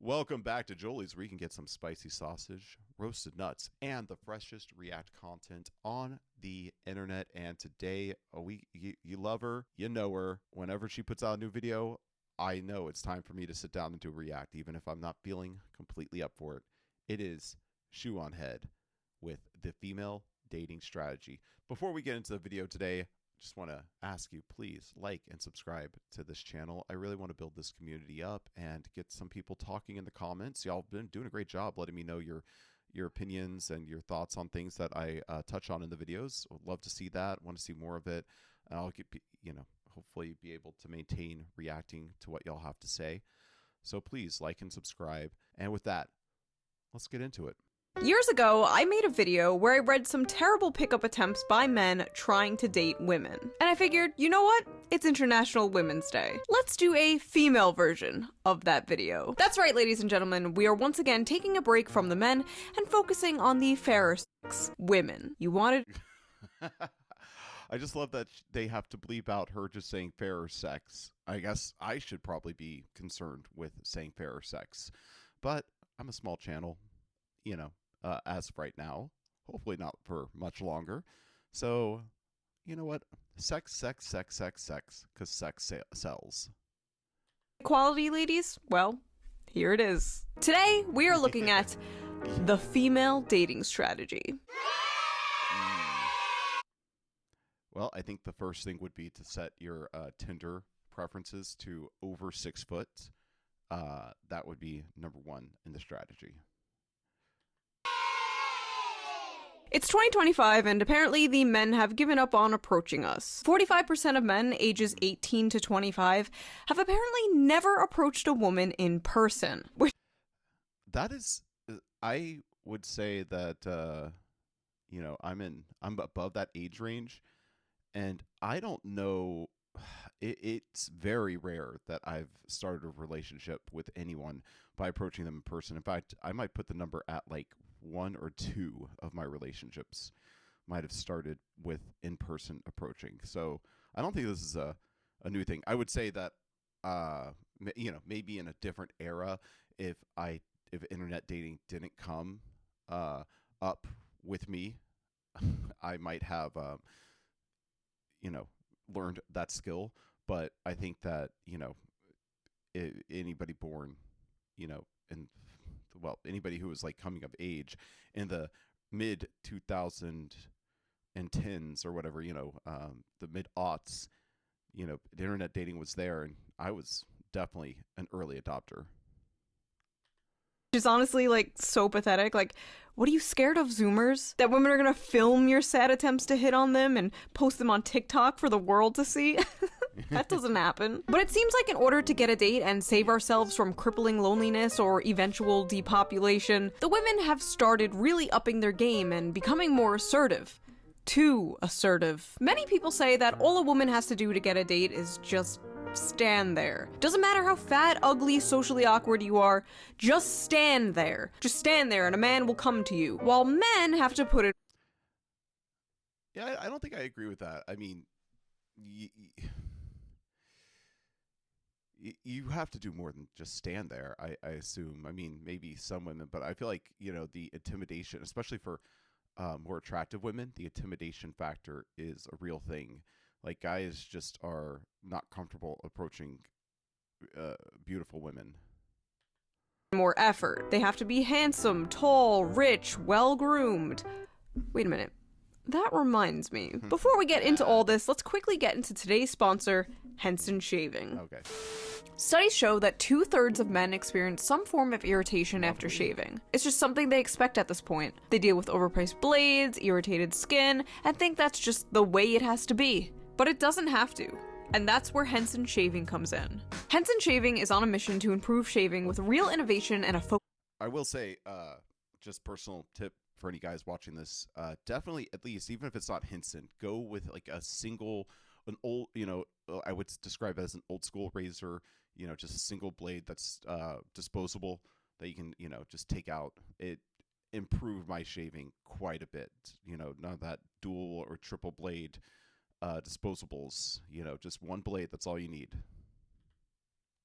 Welcome back to Jolie's, where you can get some spicy sausage, roasted nuts, and the freshest React content on the internet. And today, you love her, you know her. Whenever she puts out a new video, I know it's time for me to sit down and do React, even if I'm not feeling completely up for it. It is ShoeOnHead with the female dating strategy. Before we get into the video today, just want to ask you, please like and subscribe to this channel. I really want to build this community up and get some people talking in the comments. Y'all have been doing a great job letting me know your opinions and your thoughts on things that I touch on in the videos. Would love to see that. Want to see more of it. And I'll get, hopefully be able to maintain reacting to what y'all have to say. So please like and subscribe. And with that, let's get into it. Years ago, I made a video where I read some terrible pickup attempts by men trying to date women. And I figured, you know what? It's International Women's Day. Let's do a female version of that video. That's right, ladies and gentlemen, we are once again taking a break from the men and focusing on the fairer sex, women. You wanted... I just love that they have to bleep out her just saying fairer sex. I guess I should probably be concerned with saying fairer sex. But I'm a small channel, as of right now. Hopefully not for much longer. So, you know what? Sex, sex, sex, sex, sex, because sex sells. Equality, ladies? Well, here it is. Today, we are looking at the female dating strategy. Well, I think the first thing would be to set your Tinder preferences to over 6 foot. That would be number one in the strategy. It's 2025, and apparently the men have given up on approaching us. 45% of men ages 18 to 25 have apparently never approached a woman in person. That is, I would say that, I'm above that age range, and I don't know, it's very rare that I've started a relationship with anyone by approaching them in person. In fact, I might put the number at like 1 or 2 of my relationships might have started with in-person approaching. So I don't think this is a new thing. I would say that, maybe in a different era, if internet dating didn't come up with me, I might have, learned that skill. But I think that, anybody born, anybody who was like coming of age in the mid 2010s or whatever, the mid aughts, the internet dating was there, and I was definitely an early adopter. Which is honestly like so pathetic. Like, what are you scared of, Zoomers? That women are gonna film your sad attempts to hit on them and post them on TikTok for the world to see? That doesn't happen. But it seems like in order to get a date and save ourselves from crippling loneliness or eventual depopulation, the women have started really upping their game and becoming more assertive. Too assertive. Many people say that all a woman has to do to get a date is just stand there. Doesn't matter how fat, ugly, socially awkward you are, just stand there. Just stand there and a man will come to you. While men have to put it... Yeah, I don't think I agree with that. I mean, you have to do more than just stand there, I assume. I mean, maybe some women, but I feel like, the intimidation, especially for more attractive women, the intimidation factor is a real thing. Like, guys just are not comfortable approaching beautiful women. More effort. They have to be handsome, tall, rich, well-groomed. Wait a minute. That reminds me. Before we get into all this, let's quickly get into today's sponsor, Henson Shaving. Okay. Studies show that 2/3 of men experience some form of irritation after shaving. It's just something they expect at this point. They deal with overpriced blades, irritated skin, and think that's just the way it has to be. But it doesn't have to. And that's where Henson Shaving comes in. Henson Shaving is on a mission to improve shaving with real innovation and a focus. I will say, just personal tip for any guys watching this, definitely, at least, even if it's not Henson, go with like an old, I would describe it as an old school razor, just a single blade that's disposable that you can, just take out. It improved my shaving quite a bit. None of that dual or triple blade disposables, just one blade, that's all you need.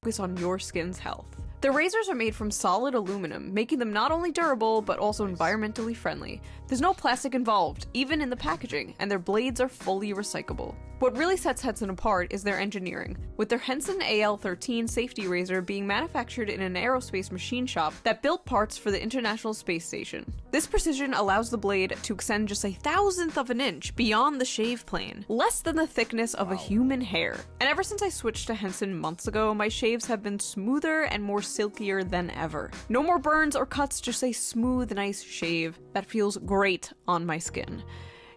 focus on your skin's health. The razors are made from solid aluminum, making them not only durable, but also environmentally friendly. There's no plastic involved, even in the packaging, and their blades are fully recyclable. What really sets Henson apart is their engineering, with their Henson AL-13 safety razor being manufactured in an aerospace machine shop that built parts for the International Space Station. This precision allows the blade to extend just 1/1000th of an inch beyond the shave plane, less than the thickness of a human hair. And ever since I switched to Henson months ago, my shaves have been smoother and more silkier than ever. No more burns or cuts, just a smooth, nice shave that feels great on my skin.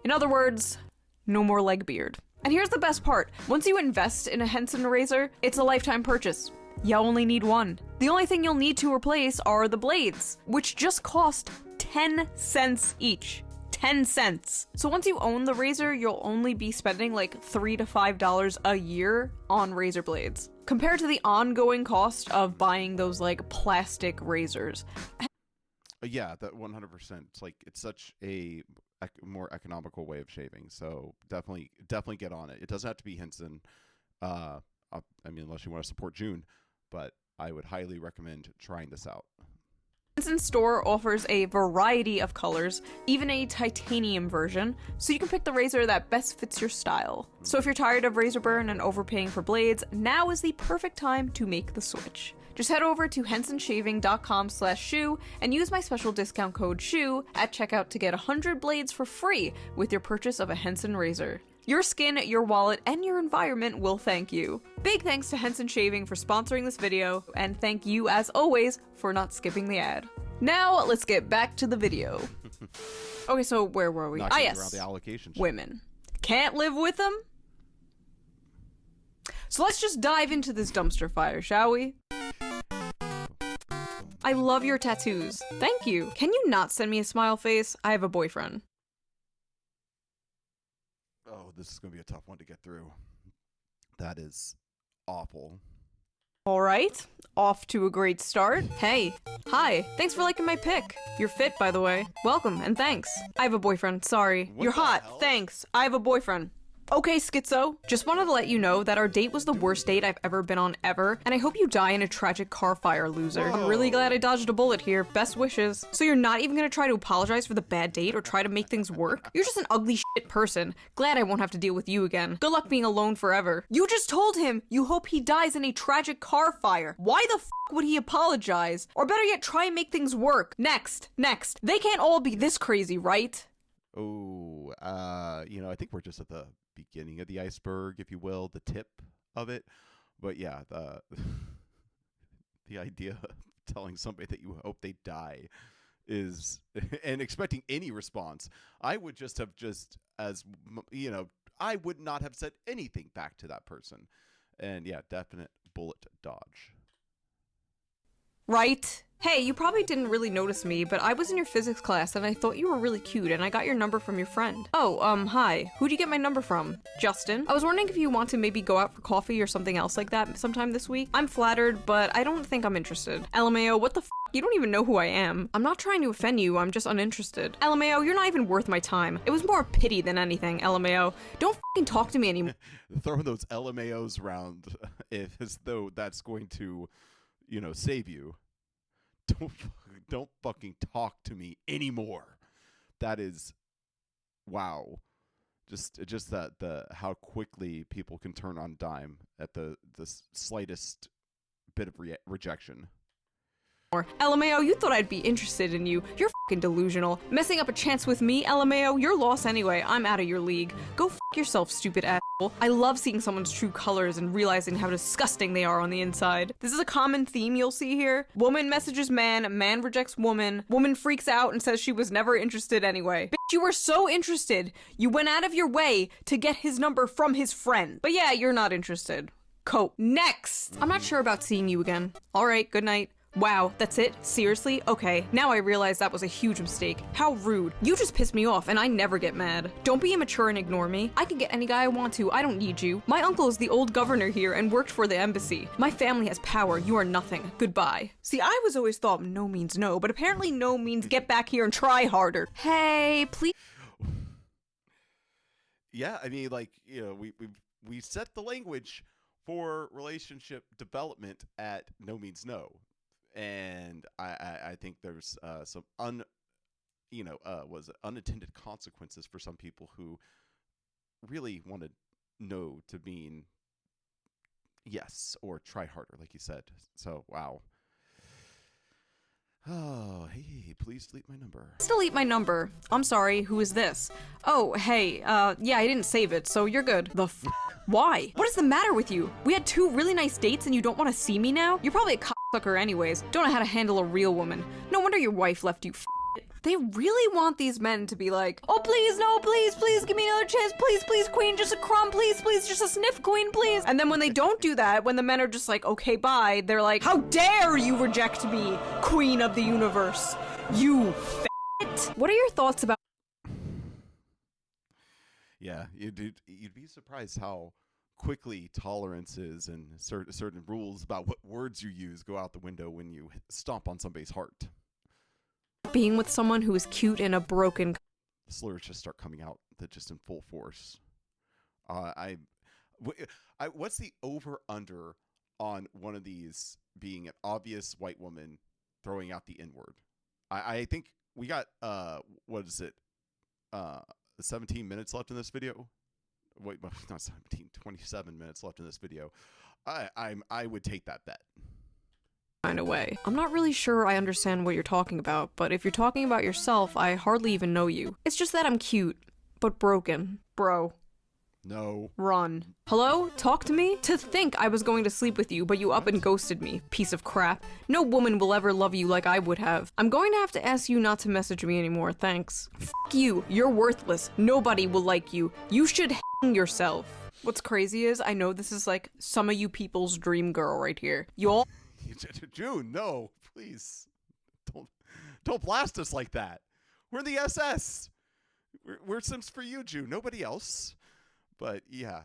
In other words, no more leg beard. And here's the best part. Once you invest in a Henson razor, it's a lifetime purchase. You only need one. The only thing you'll need to replace are the blades, which just cost 10 cents each. 10 cents. So once you own the razor, you'll only be spending like $3 to $5 a year on razor blades, compared to the ongoing cost of buying those like plastic razors. Yeah, that 100%. It's like, it's such a more economical way of shaving. So definitely get on it. It doesn't have to be Henson. I mean, unless you want to support June, but I would highly recommend trying this out. Henson store offers a variety of colors, even a titanium version, so you can pick the razor that best fits your style. So if you're tired of razor burn and overpaying for blades, now is the perfect time to make the switch. Just head over to hensonshaving.com/shoe and use my special discount code SHOE at checkout to get 100 blades for free with your purchase of a Henson razor. Your skin, your wallet, and your environment will thank you. Big thanks to Henson Shaving for sponsoring this video, and thank you, as always, for not skipping the ad. Now, let's get back to the video. Okay, so where were we? Around the allocation. Women. Can't live with them? So let's just dive into this dumpster fire, shall we? I love your tattoos. Thank you. Can you not send me a smile face? I have a boyfriend. Oh, this is going to be a tough one to get through. That is awful. Alright, off to a great start. Hey, hi, thanks for liking my pic. You're fit, by the way. Welcome, and thanks. I have a boyfriend, sorry. What You're the hot, hell? thanks. I have a boyfriend. Okay, Schizo, just wanted to let you know that our date was the worst date I've ever been on ever, and I hope you die in a tragic car fire, loser. I'm really glad I dodged a bullet here. Best wishes. So you're not even gonna try to apologize for the bad date or try to make things work? You're just an ugly shit person. Glad I won't have to deal with you again. Good luck being alone forever. You just told him you hope he dies in a tragic car fire. Why the f would he apologize? Or better yet, try and make things work. Next. They can't all be this crazy, right? Oh, I think we're just at the beginning of the iceberg, if you will, the tip of it. But yeah, the idea of telling somebody that you hope they die is, and expecting any response, I would I would not have said anything back to that person. And yeah, definite bullet dodge. Right? Hey, you probably didn't really notice me, but I was in your physics class and I thought you were really cute and I got your number from your friend. Oh, hi. Who'd you get my number from? Justin? I was wondering if you want to maybe go out for coffee or something else like that sometime this week. I'm flattered, but I don't think I'm interested. LMAO, what the f? You don't even know who I am. I'm not trying to offend you, I'm just uninterested. LMAO, you're not even worth my time. It was more pity than anything, LMAO. Don't f***ing talk to me anymore. Throwing those LMAOs around as though that's going to, save you. Don't fucking talk to me anymore. That is, wow. Just that how quickly people can turn on dime at the slightest bit of rejection. LMAO, you thought I'd be interested in you. You're fucking delusional. Messing up a chance with me, LMAO, you're lost anyway. I'm out of your league. Go f yourself, stupid asshole. I love seeing someone's true colors and realizing how disgusting they are on the inside. This is a common theme you'll see here. Woman messages man, man rejects woman, woman freaks out and says she was never interested anyway. Bitch, you were so interested. You went out of your way to get his number from his friend. But yeah, you're not interested. Cope. Next! I'm not sure about seeing you again. Alright, good night. Wow, that's it? Seriously? Okay, now I realize that was a huge mistake. How rude. You just pissed me off and I never get mad. Don't be immature and ignore me. I can get any guy I want to. I don't need you. My uncle is the old governor here and worked for the embassy. My family has power. You are nothing. Goodbye. See, I was always thought no means no, but apparently no means get back here and try harder. Hey, please. Yeah, I mean, we set the language for relationship development at No Means No. And I think there's some unintended consequences for some people who really wanted no to mean yes or try harder, like you said. So, wow. Oh, hey, please delete my number. Please delete my number. I'm sorry, who is this? Oh, hey, yeah, I didn't save it, so you're good. Why? What is the matter with you? We had 2 really nice dates and you don't want to see me now? You're probably a cocksucker anyways. Don't know how to handle a real woman. No wonder your wife left you. They really want these men to be like, oh please, no, please, please, give me another chance, please, please, queen, just a crumb, please, please, just a sniff, queen, please. And then when they don't do that, when the men are just like, okay, bye, they're like, how dare you reject me, queen of the universe, you f***. What are your thoughts about... Yeah, you'd be surprised how quickly tolerances and certain rules about what words you use go out the window when you stomp on somebody's heart. being with someone who is cute in a broken... Slurs just start coming out just in full force. What's the over-under on one of these being an obvious white woman throwing out the N-word? I think we got, 17 minutes left in this video? Wait, not 17, 27 minutes left in this video. I would take that bet. Kind of way. I'm not really sure I understand what you're talking about, but if you're talking about yourself, I hardly even know you. It's just that I'm cute, but broken. Bro. No. Run. Hello? Talk to me? To think I was going to sleep with you, but you up and ghosted me. Piece of crap. No woman will ever love you like I would have. I'm going to have to ask you not to message me anymore, thanks. F*** you. You're worthless. Nobody will like you. You should hang yourself. What's crazy is, I know this is like some of you people's dream girl right here. You all... June, no, please. Don't blast us like that. We're the SS. We're Sims for you, June. Nobody else. But yeah,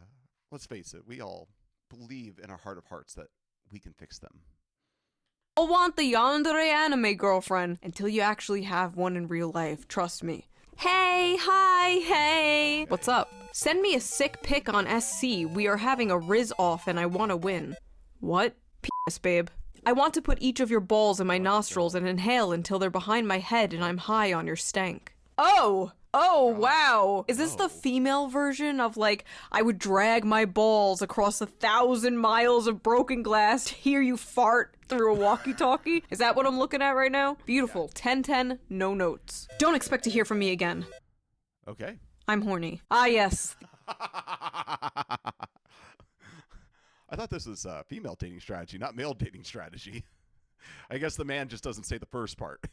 let's face it. We all believe in our heart of hearts that we can fix them. I'll want the yandere anime girlfriend until you actually have one in real life. Trust me. Hey, hi, hey. What's up? Send me a sick pic on SC. We are having a Riz off and I want to win. What? P.S. babe. I want to put each of your balls in my nostrils and inhale until they're behind my head and I'm high on your stank. Oh! Oh, wow! Is this the female version of, like, I would drag my balls across 1,000 miles of broken glass to hear you fart through a walkie-talkie? Is that what I'm looking at right now? Beautiful. 10-10, no notes. Don't expect to hear from me again. Okay. I'm horny. Ah, yes. I thought this was female dating strategy, not male dating strategy. I guess the man just doesn't say the first part.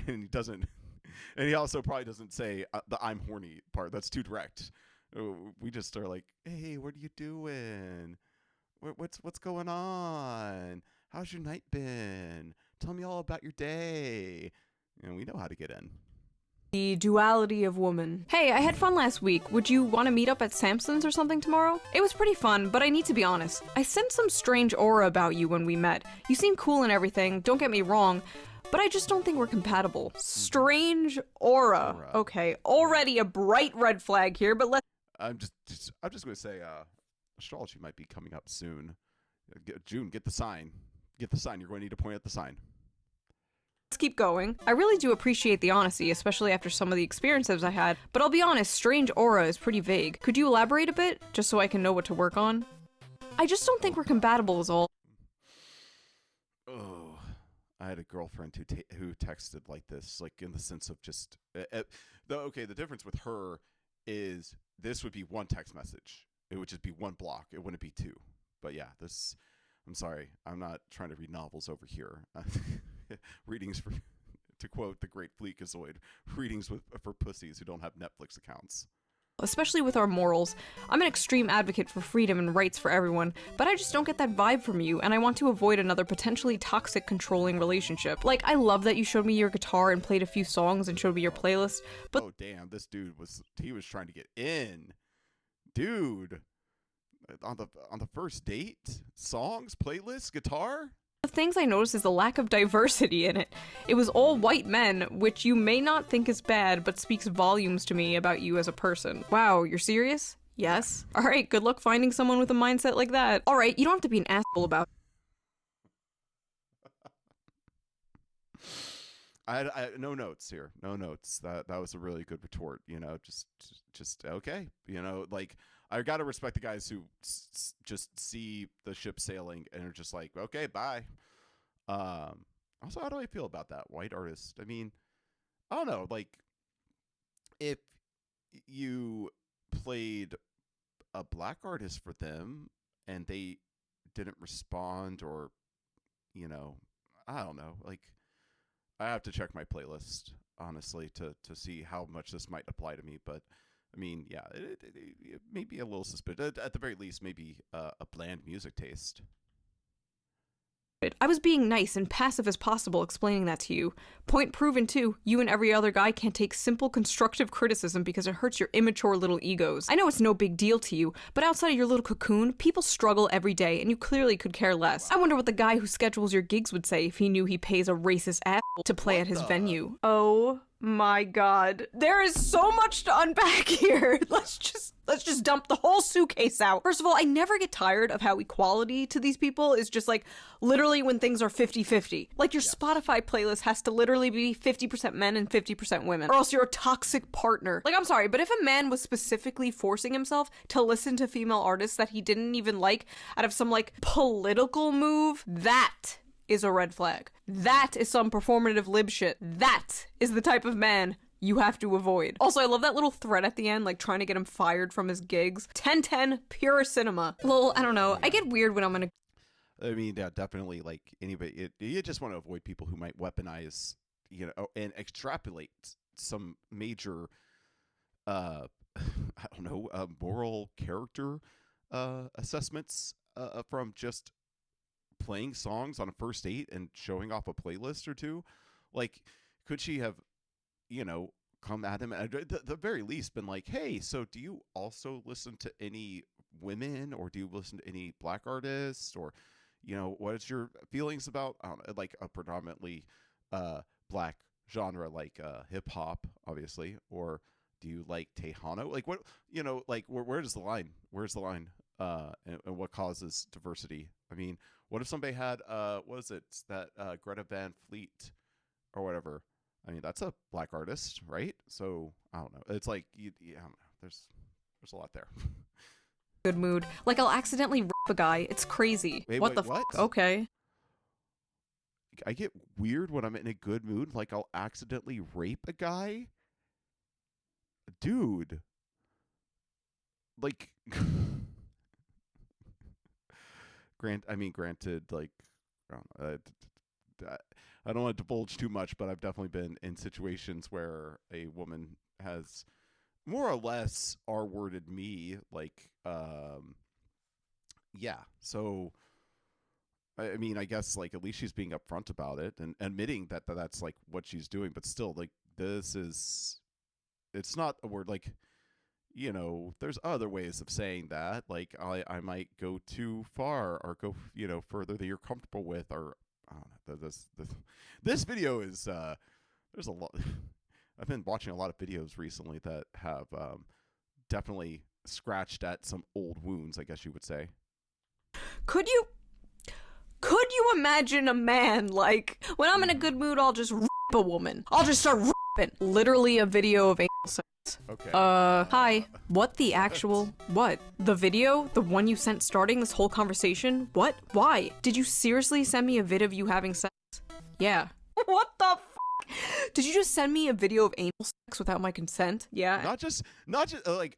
And he doesn't... And he also probably doesn't say the I'm horny part. That's too direct. We just are like, hey, what are you doing? What's going on? How's your night been? Tell me all about your day. And we know how to get in. The duality of woman. Hey, I had fun last week. Would you want to meet up at Samson's or something tomorrow? It was pretty fun, but I need to be honest. I sensed some strange aura about you when we met. You seem cool and everything, don't get me wrong, but I just don't think we're compatible. Strange aura. Okay, already a bright red flag here, but let's... I'm just going to say, astrology might be coming up soon. June, get the sign. Get the sign. You're going to need to point at the sign. Let's keep going. I really do appreciate the honesty, especially after some of the experiences I had, but I'll be honest, strange aura is pretty vague. Could you elaborate a bit, just so I can know what to work on? I just don't think we're compatible is all. Oh, I had a girlfriend who texted like this, like in the sense of just, the difference with her is this would be one text message. It would just be one block. It wouldn't be two. But yeah, I'm sorry. I'm not trying to read novels over here. Readings for, to quote the great Fleekazoid, readings for pussies who don't have Netflix accounts. Especially with our morals. I'm an extreme advocate for freedom and rights for everyone, but I just don't get that vibe from you, and I want to avoid another potentially toxic, controlling relationship. Like, I love that you showed me your guitar and played a few songs and showed me your playlist, but— Oh, damn, this dude was trying to get in. Dude. On the first date? Songs? Playlists? Guitar? The things I noticed is the lack of diversity in it. It was all white men, which you may not think is bad, but speaks volumes to me about you as a person. Wow, you're serious? Yes. All right, good luck finding someone with a mindset like that. All right, you don't have to be an asshole about I no notes here. No notes. That was a really good retort. You know, just okay. You know, like I gotta respect the guys who just see the ship sailing and are just like, okay, bye. Also, how do I feel about that white artist? I mean, I don't know. Like, if you played a black artist for them and they didn't respond, or you know, I don't know. Like, I have to check my playlist honestly to see how much this might apply to me. But I mean, yeah, it may be a little suspicious. At the very least, maybe a bland music taste. it. I was being nice and passive as possible explaining that to you. Point proven too, you and every other guy can't take simple constructive criticism because it hurts your immature little egos. I know it's no big deal to you, but outside of your little cocoon, people struggle every day and you clearly could care less. I wonder what the guy who schedules your gigs would say if he knew he pays a racist asshole to play at his venue. Oh my god. There is so much to unpack here. Let's just dump the whole suitcase out. First of all, I never get tired of how equality to these people is just like literally when things are 50-50. Like your Spotify playlist has to literally be 50% men and 50% women, or else you're a toxic partner. Like, I'm sorry, but if a man was specifically forcing himself to listen to female artists that he didn't even like out of some like political move, that is a red flag. That is some performative lib shit. That is the type of man you have to avoid. Also, I love that little thread at the end, like trying to get him fired from his gigs. 1010, pure cinema. Lol, I don't know. I get weird when I'm gonna... I mean, yeah, definitely. Like anybody, you just want to avoid people who might weaponize, you know, and extrapolate some major, I don't know, moral character assessments from just playing songs on a first date and showing off a playlist or two. Like, could she have, you know, come at him and at the very least been like, hey, so do you also listen to any women, or do you listen to any black artists, or you know, what is your feelings about, I don't know, like a predominantly black genre, like hip hop obviously, or do you like Tejano? Like, what, you know, like where does the line, and what causes diversity? I mean, what if somebody had what is it, that Greta Van Fleet or whatever? I mean, that's a black artist, right? So I don't know. It's like, I don't know. There's a lot there. Good mood. Like, I'll accidentally rip a guy. It's crazy. Wait, what wait, the what? fuck? Okay. I get weird when I'm in a good mood. Like, I'll accidentally rape a guy. Dude. Like, granted, like, I don't want to divulge too much, but I've definitely been in situations where a woman has more or less R-worded me, like, yeah. So, I mean, I guess, like, at least she's being upfront about it and admitting that that's, like, what she's doing. But still, like, it's not a word, like, you know, there's other ways of saying that. Like, I might go too far or go, you know, further than you're comfortable with, or I don't know. This video is, there's a lot. I've been watching a lot of videos recently that have definitely scratched at some old wounds, I guess you would say. Could you imagine a man, like, when I'm in a good mood, I'll just rip a woman. I'll just start ripping. Literally a video of anal sex. Okay. Hi. What the actual... What? The video? The one you sent starting this whole conversation? What? Why? Did you seriously send me a vid of you having sex? Yeah. What the f***? Did you just send me a video of anal sex without my consent? Yeah. Not just like,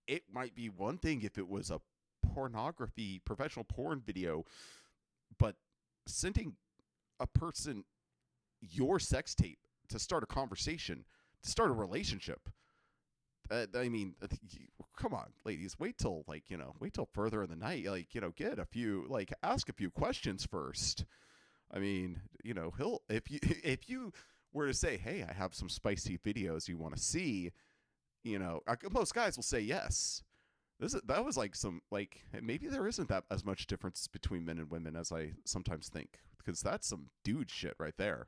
it might be one thing if it was a pornography, professional porn video, but sending a person your sex tape to start a conversation, to start a relationship. I mean, come on, ladies, wait till further in the night, like, you know, ask a few questions first. I mean, you know, if you were to say, hey, I have some spicy videos you want to see, you know, most guys will say yes. That was like some, like, maybe there isn't that as much difference between men and women as I sometimes think, because that's some dude shit right there.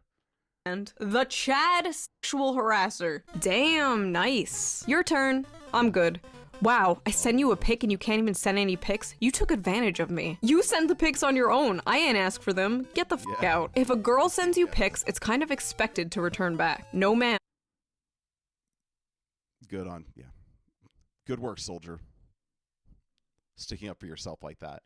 And the Chad sexual harasser. Damn, nice. Your turn. I'm good. Wow, I send you a pic and you can't even send any pics? You took advantage of me. You send the pics on your own. I ain't ask for them. Get the fuck out. If a girl sends you pics, it's kind of expected to return back. No man. Good on, yeah. Good work, soldier. Sticking up for yourself like that.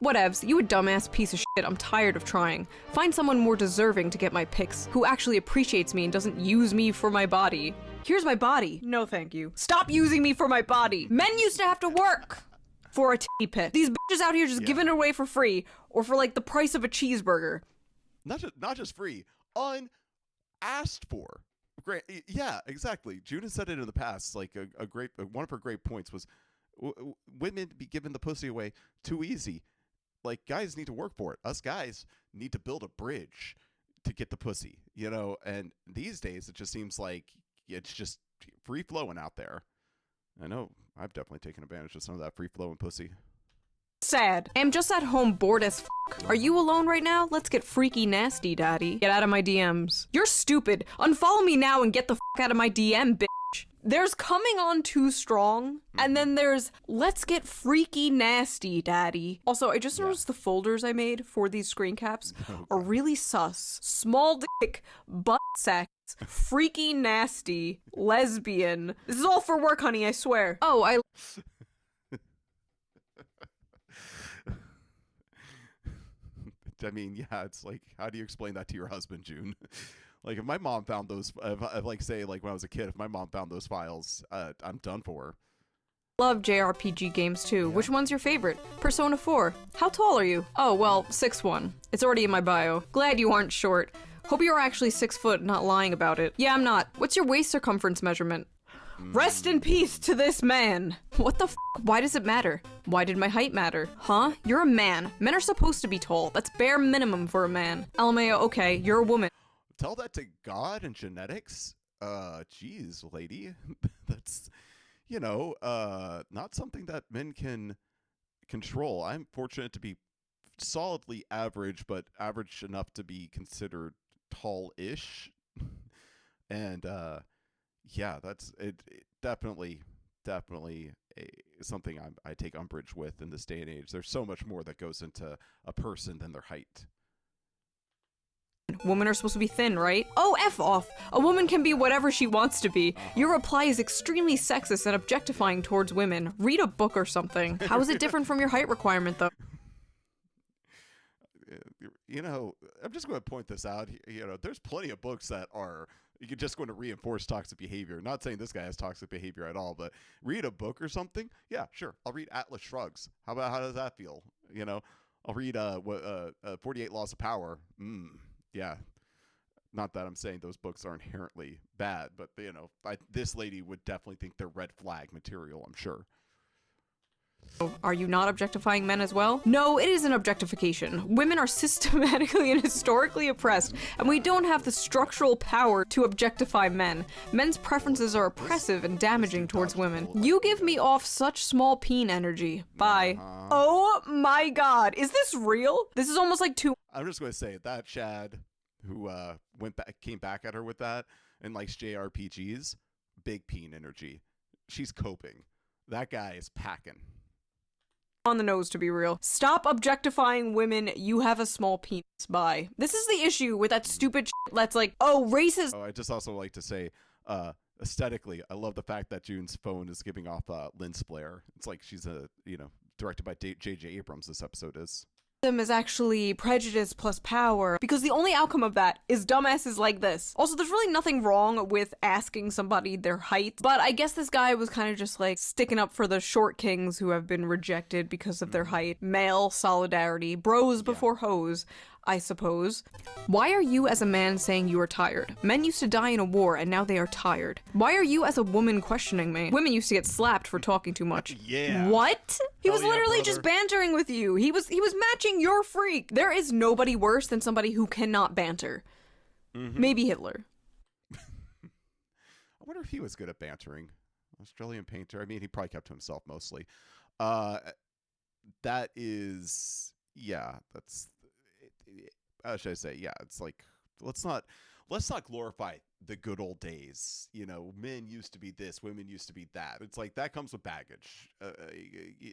Whatevs, you a dumbass piece of shit. I'm tired of trying. Find someone more deserving to get my pics, who actually appreciates me and doesn't use me for my body. Here's my body. No thank you. Stop using me for my body. Men used to have to work for a titty pic. These bitches out here just giving it away for free, or for like the price of a cheeseburger. Not just free, unasked for. Great, yeah, exactly. June has said it in the past. Like a great one of her great points was women be giving the pussy away too easy. Like, guys need to work for it. Us guys need to build a bridge to get the pussy, you know. And these days, it just seems like it's just free flowing out there. I know I've definitely taken advantage of some of that free flowing pussy. Sad. I'm just at home bored as f***. Are you alone right now? Let's get freaky nasty, daddy. Get out of my DMs. You're stupid. Unfollow me now and get the f*** out of my DM, bitch. There's coming on too strong, and then there's let's get freaky nasty, daddy. Also, I just noticed the folders I made for these screen caps are really sus. Small dick, butt sex, freaky nasty, lesbian. This is all for work, honey, I swear. Oh, I mean, yeah, it's like, how do you explain that to your husband, June? Like, if my mom found those, like, say, like, when I was a kid, if my mom found those files, I'm done for her. Love JRPG games too. Which one's your favorite? Persona 4. How tall are you? Oh, well, 6'1". It's already in my bio. Glad you aren't short. Hope you're actually 6 foot, not lying about it. Yeah, I'm not. What's your waist circumference measurement? Rest in peace to this man. What the f? Why does it matter? Why did my height matter? Huh? You're a man. Men are supposed to be tall. That's bare minimum for a man. LMAO, okay, you're a woman. Tell that to God and genetics? Geez, lady. That's, you know, not something that men can control. I'm fortunate to be solidly average, but average enough to be considered tall-ish. And, yeah, that's it definitely something I take umbrage with in this day and age. There's so much more that goes into a person than their height. Women are supposed to be thin, right? Oh, F off! A woman can be whatever she wants to be. Your reply is extremely sexist and objectifying towards women. Read a book or something. How is it different from your height requirement, though? You know, I'm just going to point this out. You know, there's plenty of books that are you're just going to reinforce toxic behavior. Not saying this guy has toxic behavior at all, but read a book or something. Yeah, sure. How Shrugs. How does that feel? You know, I'll read 48 Laws of Power. Yeah. Not that I'm saying those books are inherently bad, but you know, this lady would definitely think they're red flag material, I'm sure. Are you not objectifying men as well? No, it isn't objectification. Women are systematically and historically oppressed, and we don't have the structural power to objectify men. Men's preferences are oppressive and damaging towards women. You give me off such small peen energy. Bye. Oh my god, is this real? This is almost like I'm just going to say that Chad, who came back at her with that and likes JRPGs, big peen energy. She's coping. That guy is packing. On the nose, to be real. Stop objectifying women. You have a small penis. Bye. This is the issue with that stupid shit that's like, oh, racist. Oh, I just also like to say, aesthetically, I love the fact that June's phone is giving off lens flare. It's like she's directed by J.J. Abrams. This episode is. Is actually prejudice plus power, because the only outcome of that is dumbasses like this. Also, there's really nothing wrong with asking somebody their height, but I guess this guy was kind of just like sticking up for the short kings who have been rejected because of their height. Male solidarity, bros before hoes, I suppose. Why are you as a man saying you are tired? Men used to die in a war and now they are tired. Why are you as a woman questioning me? Women used to get slapped for talking too much. Yeah. What? He was literally just bantering with you. He was matching your freak. There is nobody worse than somebody who cannot banter. Maybe Hitler. I wonder if he was good at bantering. Australian painter. I mean, he probably kept to himself mostly. That is, yeah, that's, how should I say? Yeah, it's like let's not glorify the good old days. Men used to be this, women used to be that. It's like that comes with baggage.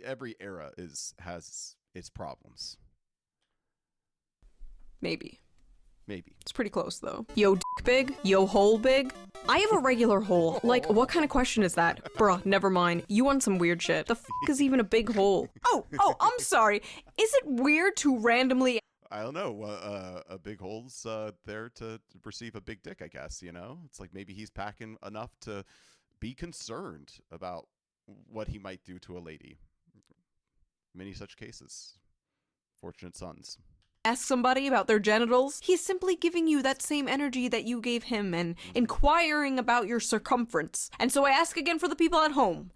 Every era has its problems. Maybe. Maybe. It's pretty close, though. Yo, dick big? Yo, hole big? I have a regular hole. Like, what kind of question is that? Bruh, never mind. You want some weird shit. The f is even a big hole? Oh, I'm sorry. Is it weird to randomly... I don't know. A big hole's there to receive a big dick, I guess, It's like maybe he's packing enough to be concerned about what he might do to a lady. Many such cases. Fortunate sons. Ask somebody about their genitals? He's simply giving you that same energy that you gave him and inquiring about your circumference. And so I ask again for the people at home.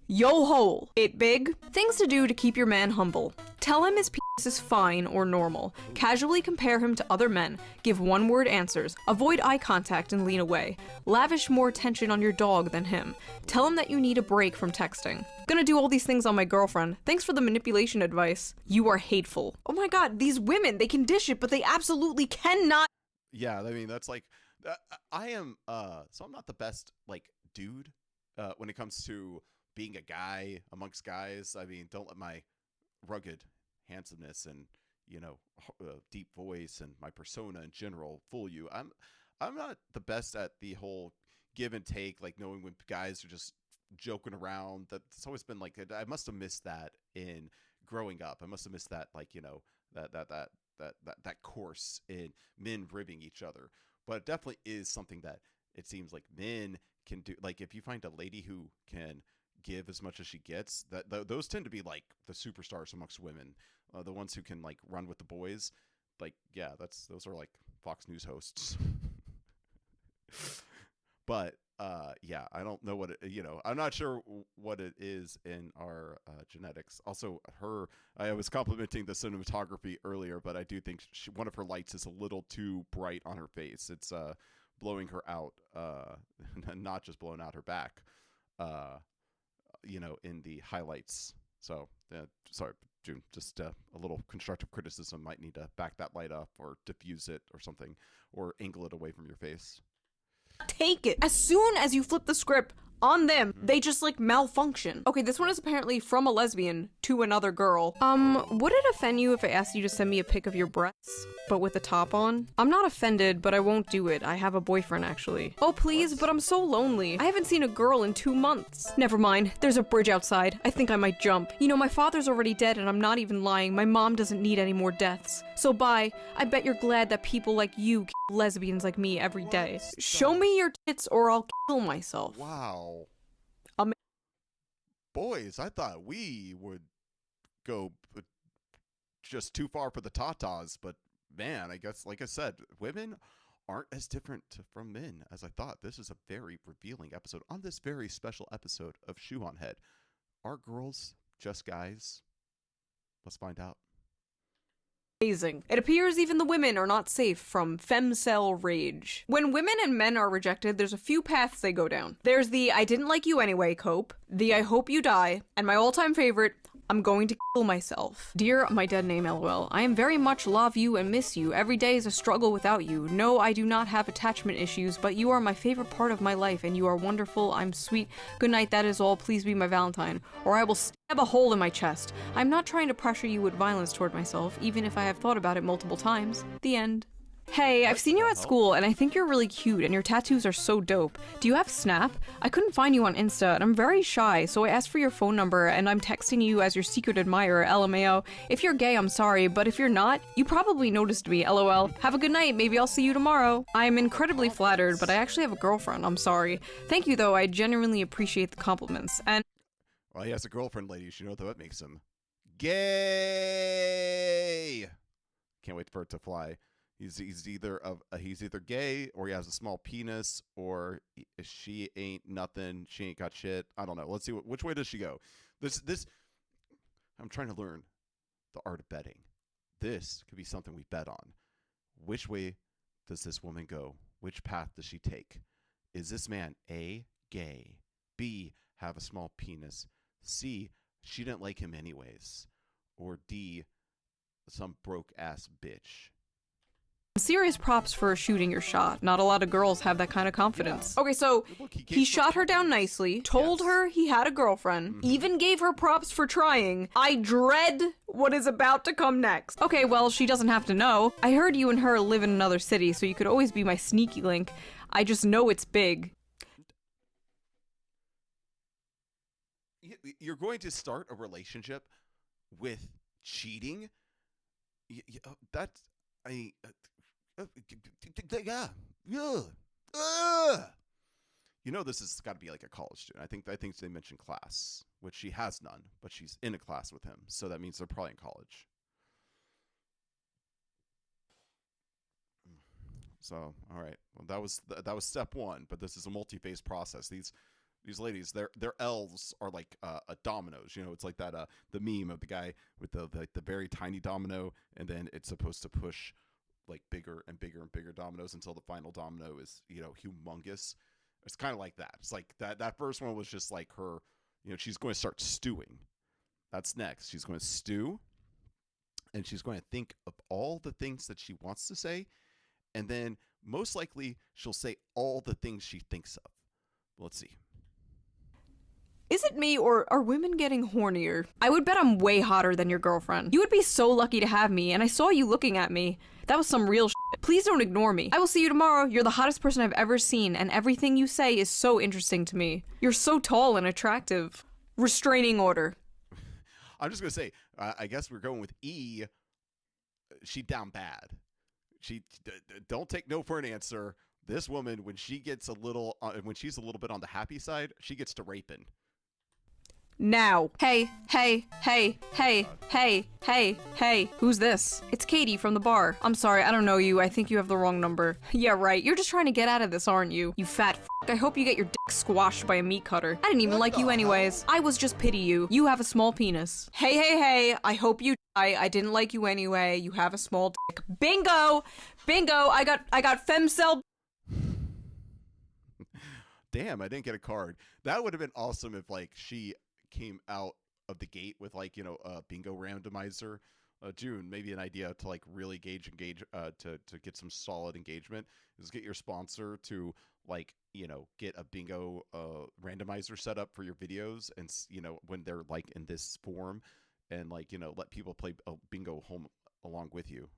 Yo hole, it big? Things to do to keep your man humble. Tell him his penis is fine or normal. Casually compare him to other men. Give one-word answers. Avoid eye contact and lean away. Lavish more attention on your dog than him. Tell him that you need a break from texting. Gonna do all these things on my girlfriend. Thanks for the manipulation advice. You are hateful. Oh my god, these women, they can dish it, but they absolutely cannot. Yeah, I mean, that's like, I am, so I'm not the best, like, dude, when it comes to being a guy amongst guys. I mean, don't let my rugged handsomeness and deep voice and my persona in general fool you. I'm not the best at the whole give and take, like knowing when guys are just joking around. That's always been like, I must have missed that in growing up. I must have missed that, like, that course in men ribbing each other. But it definitely is something that it seems like men can do. Like, if you find a lady who can give as much as she gets, those tend to be like the superstars amongst women, the ones who can like run with the boys. Like, yeah, those are like Fox News hosts. But yeah, I don't know what I'm not sure what it is in our genetics. Also, I was complimenting the cinematography earlier, but I do think one of her lights is a little too bright on her face. It's blowing her out, not just blowing out her back. In the highlights. So, sorry, June, just a little constructive criticism. Might need to back that light up or diffuse it or something, or angle it away from your face. Take it. As soon as you flip the script on them, they just like malfunction. Okay, this one is apparently from a lesbian to another girl. Would it offend you if I asked you to send me a pic of your breasts, but with the top on? I'm not offended, but I won't do it. I have a boyfriend, actually. Oh, please, but I'm so lonely. I haven't seen a girl in 2 months. Never mind. There's a bridge outside. I think I might jump. My father's already dead, and I'm not even lying. My mom doesn't need any more deaths. So bye. I bet you're glad that people like you kill lesbians like me every day. Show me your tits or I'll kill myself. Wow. Boys, I thought we would go just too far for the tatas, but man, I guess, like I said, women aren't as different from men as I thought. This is a very revealing episode. On this very special episode of ShoeOnHead, are girls just guys? Let's find out. Amazing. It appears even the women are not safe from femcel rage. When women and men are rejected, there's a few paths they go down. There's the I didn't like you anyway cope, the I hope you die, and my all-time favorite, I'm going to kill myself. Dear my dead name LOL, I am very much love you and miss you. Every day is a struggle without you. No, I do not have attachment issues, but you are my favorite part of my life and you are wonderful. I'm sweet. Good night, that is all. Please be my Valentine. Or I will stab a hole in my chest. I'm not trying to pressure you with violence toward myself, even if I have thought about it multiple times. The end. Hey, I've seen you at school, and I think you're really cute, and your tattoos are so dope. Do you have Snap? I couldn't find you on Insta, and I'm very shy, so I asked for your phone number, and I'm texting you as your secret admirer, LMAO. If you're gay, I'm sorry, but if you're not, you probably noticed me, LOL. Have a good night, maybe I'll see you tomorrow. I'm incredibly flattered, but I actually have a girlfriend, I'm sorry. Thank you, though, I genuinely appreciate the compliments, and— Well, he has a girlfriend, ladies. You know what makes him gay. Can't wait for it to fly. He's either gay, or he has a small penis, or she ain't nothing. She ain't got shit. I don't know. Let's see which way does she go. This I'm trying to learn the art of betting. This could be something we bet on. Which way does this woman go? Which path does she take? Is this man A, gay, B, have a small penis, C, she didn't like him anyways, or D, some broke ass bitch? Serious props for shooting your shot. Not a lot of girls have that kind of confidence. Okay, so Look, he shot her down nicely, told her he had a girlfriend, even gave her props for trying. I dread what is about to come next. Okay, well, she doesn't have to know. I heard you and her live in another city, so you could always be my sneaky link. I just know it's big. You're going to start a relationship with cheating? That's yeah. You know, this has got to be like a college student. I think they mentioned class, which she has none, but she's in a class with him, so that means they're probably in college. So, all right. Well, that was step one, but this is a multi-phase process. These ladies, their L's are like dominoes. You know, it's like that the meme of the guy with the very tiny domino, and then it's supposed to push like bigger and bigger and bigger dominoes until the final domino is, you know, humongous. It's kind of like that. It's like that first one was just like her, you know, she's going to start stewing. That's next. She's going to stew, and she's going to think of all the things that she wants to say, and then most likely she'll say all the things she thinks of. Let's see. Is it me, or are women getting hornier? I would bet I'm way hotter than your girlfriend. You would be so lucky to have me, and I saw you looking at me. That was some real shit. Please don't ignore me. I will see you tomorrow. You're the hottest person I've ever seen, and everything you say is so interesting to me. You're so tall and attractive. Restraining order. I'm just going to say, I guess we're going with E. She down bad. She don't take no for an answer. This woman, when she gets when she's a little bit on the happy side, she gets to raping. Now. Hey, hey, hey, hey, hey, hey, hey. Who's this? It's Katie from the bar. I'm sorry, I don't know you. I think you have the wrong number. Yeah, right. You're just trying to get out of this, aren't you? You fat f***. I hope you get your dick squashed by a meat cutter. I didn't even like you anyways. I was just pity you. You have a small penis. Hey, hey, hey. I hope you die. I didn't like you anyway. You have a small dick. Bingo! Bingo! I got femcell. Damn, I didn't get a card. That would have been awesome if like she came out of the gate with like, you know, a bingo randomizer. June, maybe an idea to like really engage to get some solid engagement is get your sponsor to like, you know, get a bingo randomizer set up for your videos, and you know, when they're like in this form, and like, you know, let people play bingo home along with you.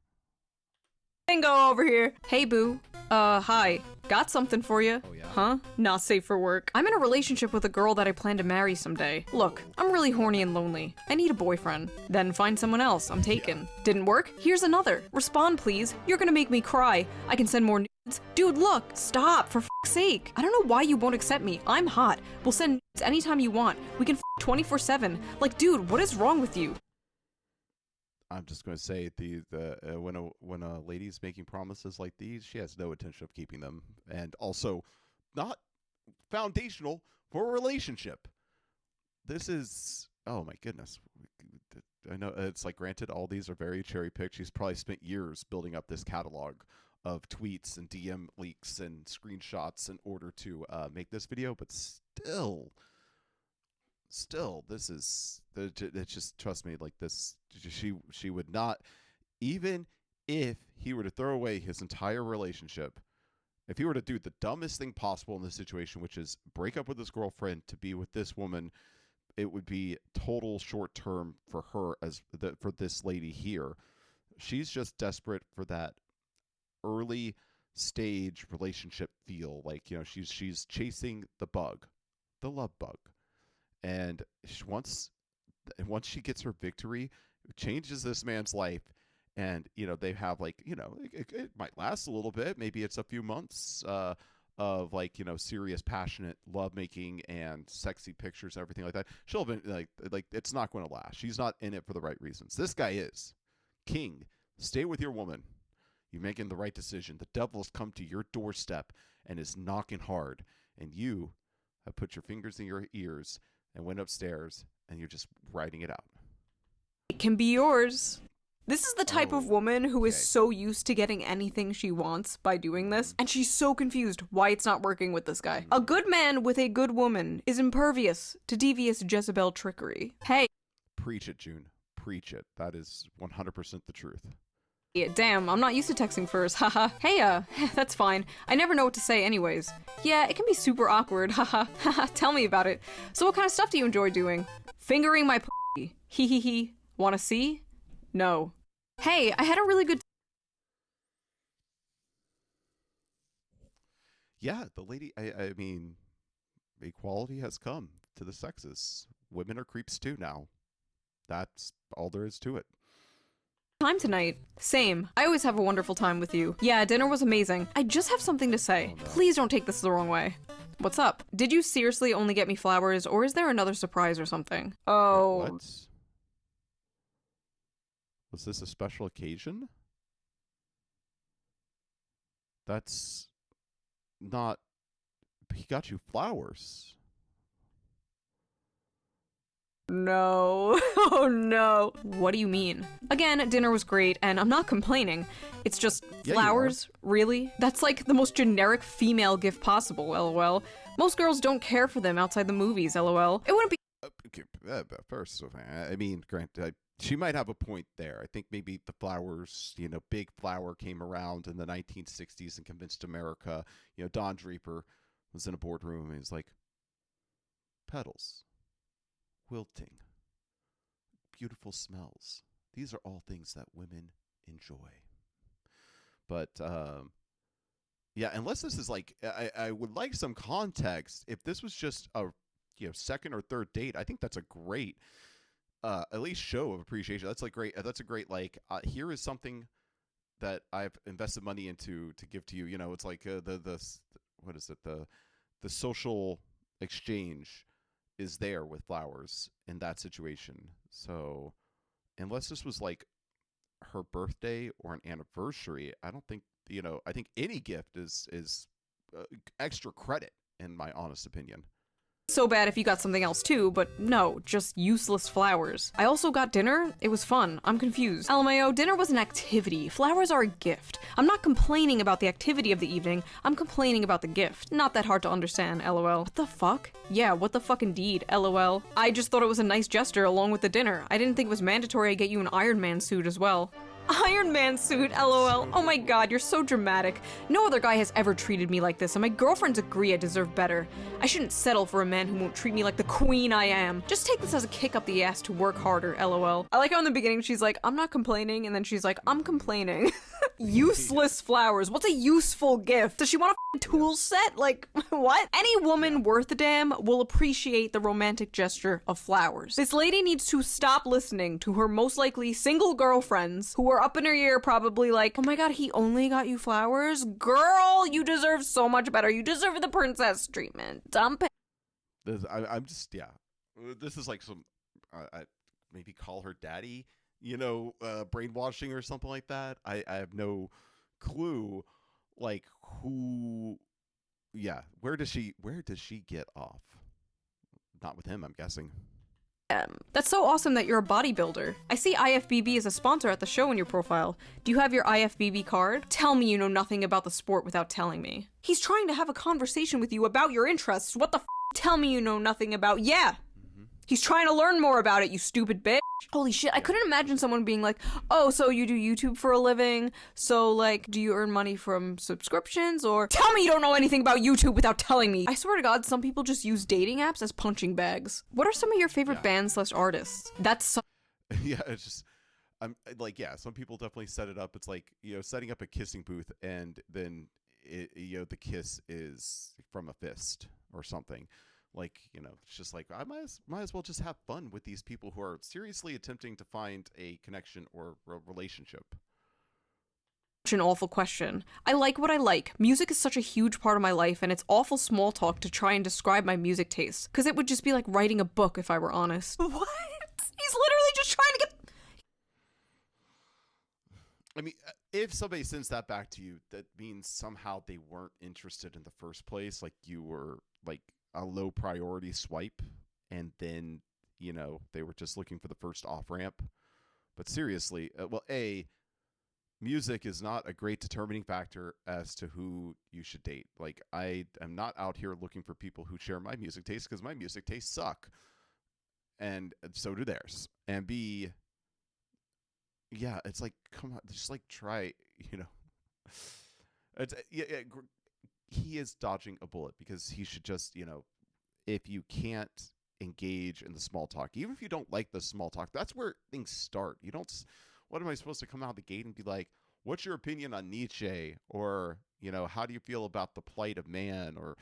Bingo over here. Hey, boo. Hi. Got something for you. Oh, yeah? Huh? Not safe for work. I'm in a relationship with a girl that I plan to marry someday. Look, I'm really horny and lonely. I need a boyfriend. Then find someone else. I'm taken. Yeah. Didn't work? Here's another. Respond, please. You're gonna make me cry. I can send more nudes. Dude, look. Stop, for f***'s sake. I don't know why you won't accept me. I'm hot. We'll send nudes anytime you want. We can f*** 24/7. Like, dude, what is wrong with you? I'm just going to say when a lady's making promises like these, she has no intention of keeping them, and also not foundational for a relationship. This is, oh my goodness. I know it's like, granted, all these are very cherry picked. She's probably spent years building up this catalog of tweets and DM leaks and screenshots in order to make this video, but still, this is, it just, trust me, like this, she would not, even if he were to throw away his entire relationship, if he were to do the dumbest thing possible in this situation, which is break up with his girlfriend to be with this woman, it would be total short term for her, for this lady here. She's just desperate for that early stage relationship feel, like, you know, she's chasing the bug, the love bug. And once she gets her victory, it changes this man's life. And, you know, they have, like, you know, it might last a little bit. Maybe it's a few months of, like, you know, serious, passionate lovemaking and sexy pictures and everything like that. She'll have been, like it's not going to last. She's not in it for the right reasons. This guy is. King, stay with your woman. You're making the right decision. The devil's come to your doorstep and is knocking hard. And you have put your fingers in your ears and went upstairs, and you're just writing it out. It can be yours. This is the type of woman who is so used to getting anything she wants by doing this, and she's so confused why it's not working with this guy. A good man with a good woman is impervious to devious Jezebel trickery. Hey. Preach it, June. Preach it. That is 100% the truth. Yeah, damn, I'm not used to texting first, haha. Hey, that's fine. I never know what to say anyways. Yeah, it can be super awkward, haha. Haha, tell me about it. So what kind of stuff do you enjoy doing? Fingering my p***y. Hee hee hee. Wanna see? No. Hey, I had a really good Yeah, the lady. I mean, equality has come to the sexes. Women are creeps too now. That's all there is to it. time tonight. Same. I always have a wonderful time with you. Yeah, dinner was amazing. I just have something to say. Oh, no. Please don't take this the wrong way. What's up? Did you seriously only get me flowers, or is there another surprise or something? Wait, Oh. what? Was this a special occasion? That's not. He got you flowers. No. Oh no. What do you mean? Again, dinner was great, and I'm not complaining. It's just Yeah, flowers, really? That's like the most generic female gift possible, lol. Most girls don't care for them outside the movies, lol. It wouldn't be Okay, but first, I mean, granted, she might have a point there. I think maybe the flowers, big flower came around in the 1960s and convinced America. Don Draper was in a boardroom and he's like, petals, wilting, beautiful smells. These are all things that women enjoy. But yeah, unless this is like, I would like some context. If this was just a second or third date, I think that's a great at least show of appreciation. That's like great. That's a great like. Here is something that I've invested money into to give to you. It's like the what is it, the social exchange is there with flowers in that situation. So unless this was like her birthday or an anniversary, I don't think I think any gift is extra credit in my honest opinion. so bad if you got something else too, but no, just useless flowers. I also got dinner. It was fun. I'm confused. LMAO, dinner was an activity. Flowers are a gift. I'm not complaining about the activity of the evening. I'm complaining about the gift. Not that hard to understand, lol. What the fuck? Yeah, what the fuck indeed, lol. I just thought it was a nice gesture along with the dinner. I didn't think it was mandatory I get you an Iron Man suit as well. Iron Man suit, lol. Oh my god, you're so dramatic. No other guy has ever treated me like this, and my girlfriends agree I deserve better. I shouldn't settle for a man who won't treat me like the queen I am. Just take this as a kick up the ass to work harder, lol. I like how in the beginning she's like, I'm not complaining, and then she's like, I'm complaining. Useless flowers. What's a useful gift? Does she want a tool set? Like, what? Any woman worth a damn will appreciate the romantic gesture of flowers. This lady needs to stop listening to her most likely single girlfriends who are up in her ear probably like, oh my god, he only got you flowers? Girl, you deserve so much better. You deserve the princess treatment. Dump it. I'm just, yeah. This is like some, maybe call her daddy, brainwashing or something like that. I have no clue, like who, yeah. Where does she get off? Not with him, I'm guessing. That's so awesome that you're a bodybuilder. I see IFBB as a sponsor at the show in your profile. Do you have your IFBB card? Tell me you know nothing about the sport without telling me. He's trying to have a conversation with you about your interests. What the f? Tell me you know nothing about— yeah! He's trying to learn more about it, you stupid bitch. Holy shit, I couldn't imagine someone being like, oh, so you do YouTube for a living? So, like, do you earn money from subscriptions? Or, tell me you don't know anything about YouTube without telling me. I swear to God, some people just use dating apps as punching bags. What are some of your favorite bands/artists? That's so— Yeah, it's just, I'm like, yeah, some people definitely set it up. It's like, setting up a kissing booth and then, the kiss is from a fist or something. Like, it's just like, I might as well just have fun with these people who are seriously attempting to find a connection or a relationship. Such an awful question. I like what I like. Music is such a huge part of my life, and it's awful small talk to try and describe my music taste. Because it would just be like writing a book if I were honest. What? He's literally just trying to get— I mean, if somebody sends that back to you, that means somehow they weren't interested in the first place. Like you were like a low priority swipe, and then they were just looking for the first off ramp. But seriously, music is not a great determining factor as to who you should date. Like, I am not out here looking for people who share my music taste, because my music tastes suck, and so do theirs. And B, yeah, it's like, come on, just like try, you know. It's he is dodging a bullet because he should just, if you can't engage in the small talk, even if you don't like the small talk, that's where things start. You don't. What am I supposed to come out the gate and be like? What's your opinion on Nietzsche? Or how do you feel about the plight of man? Or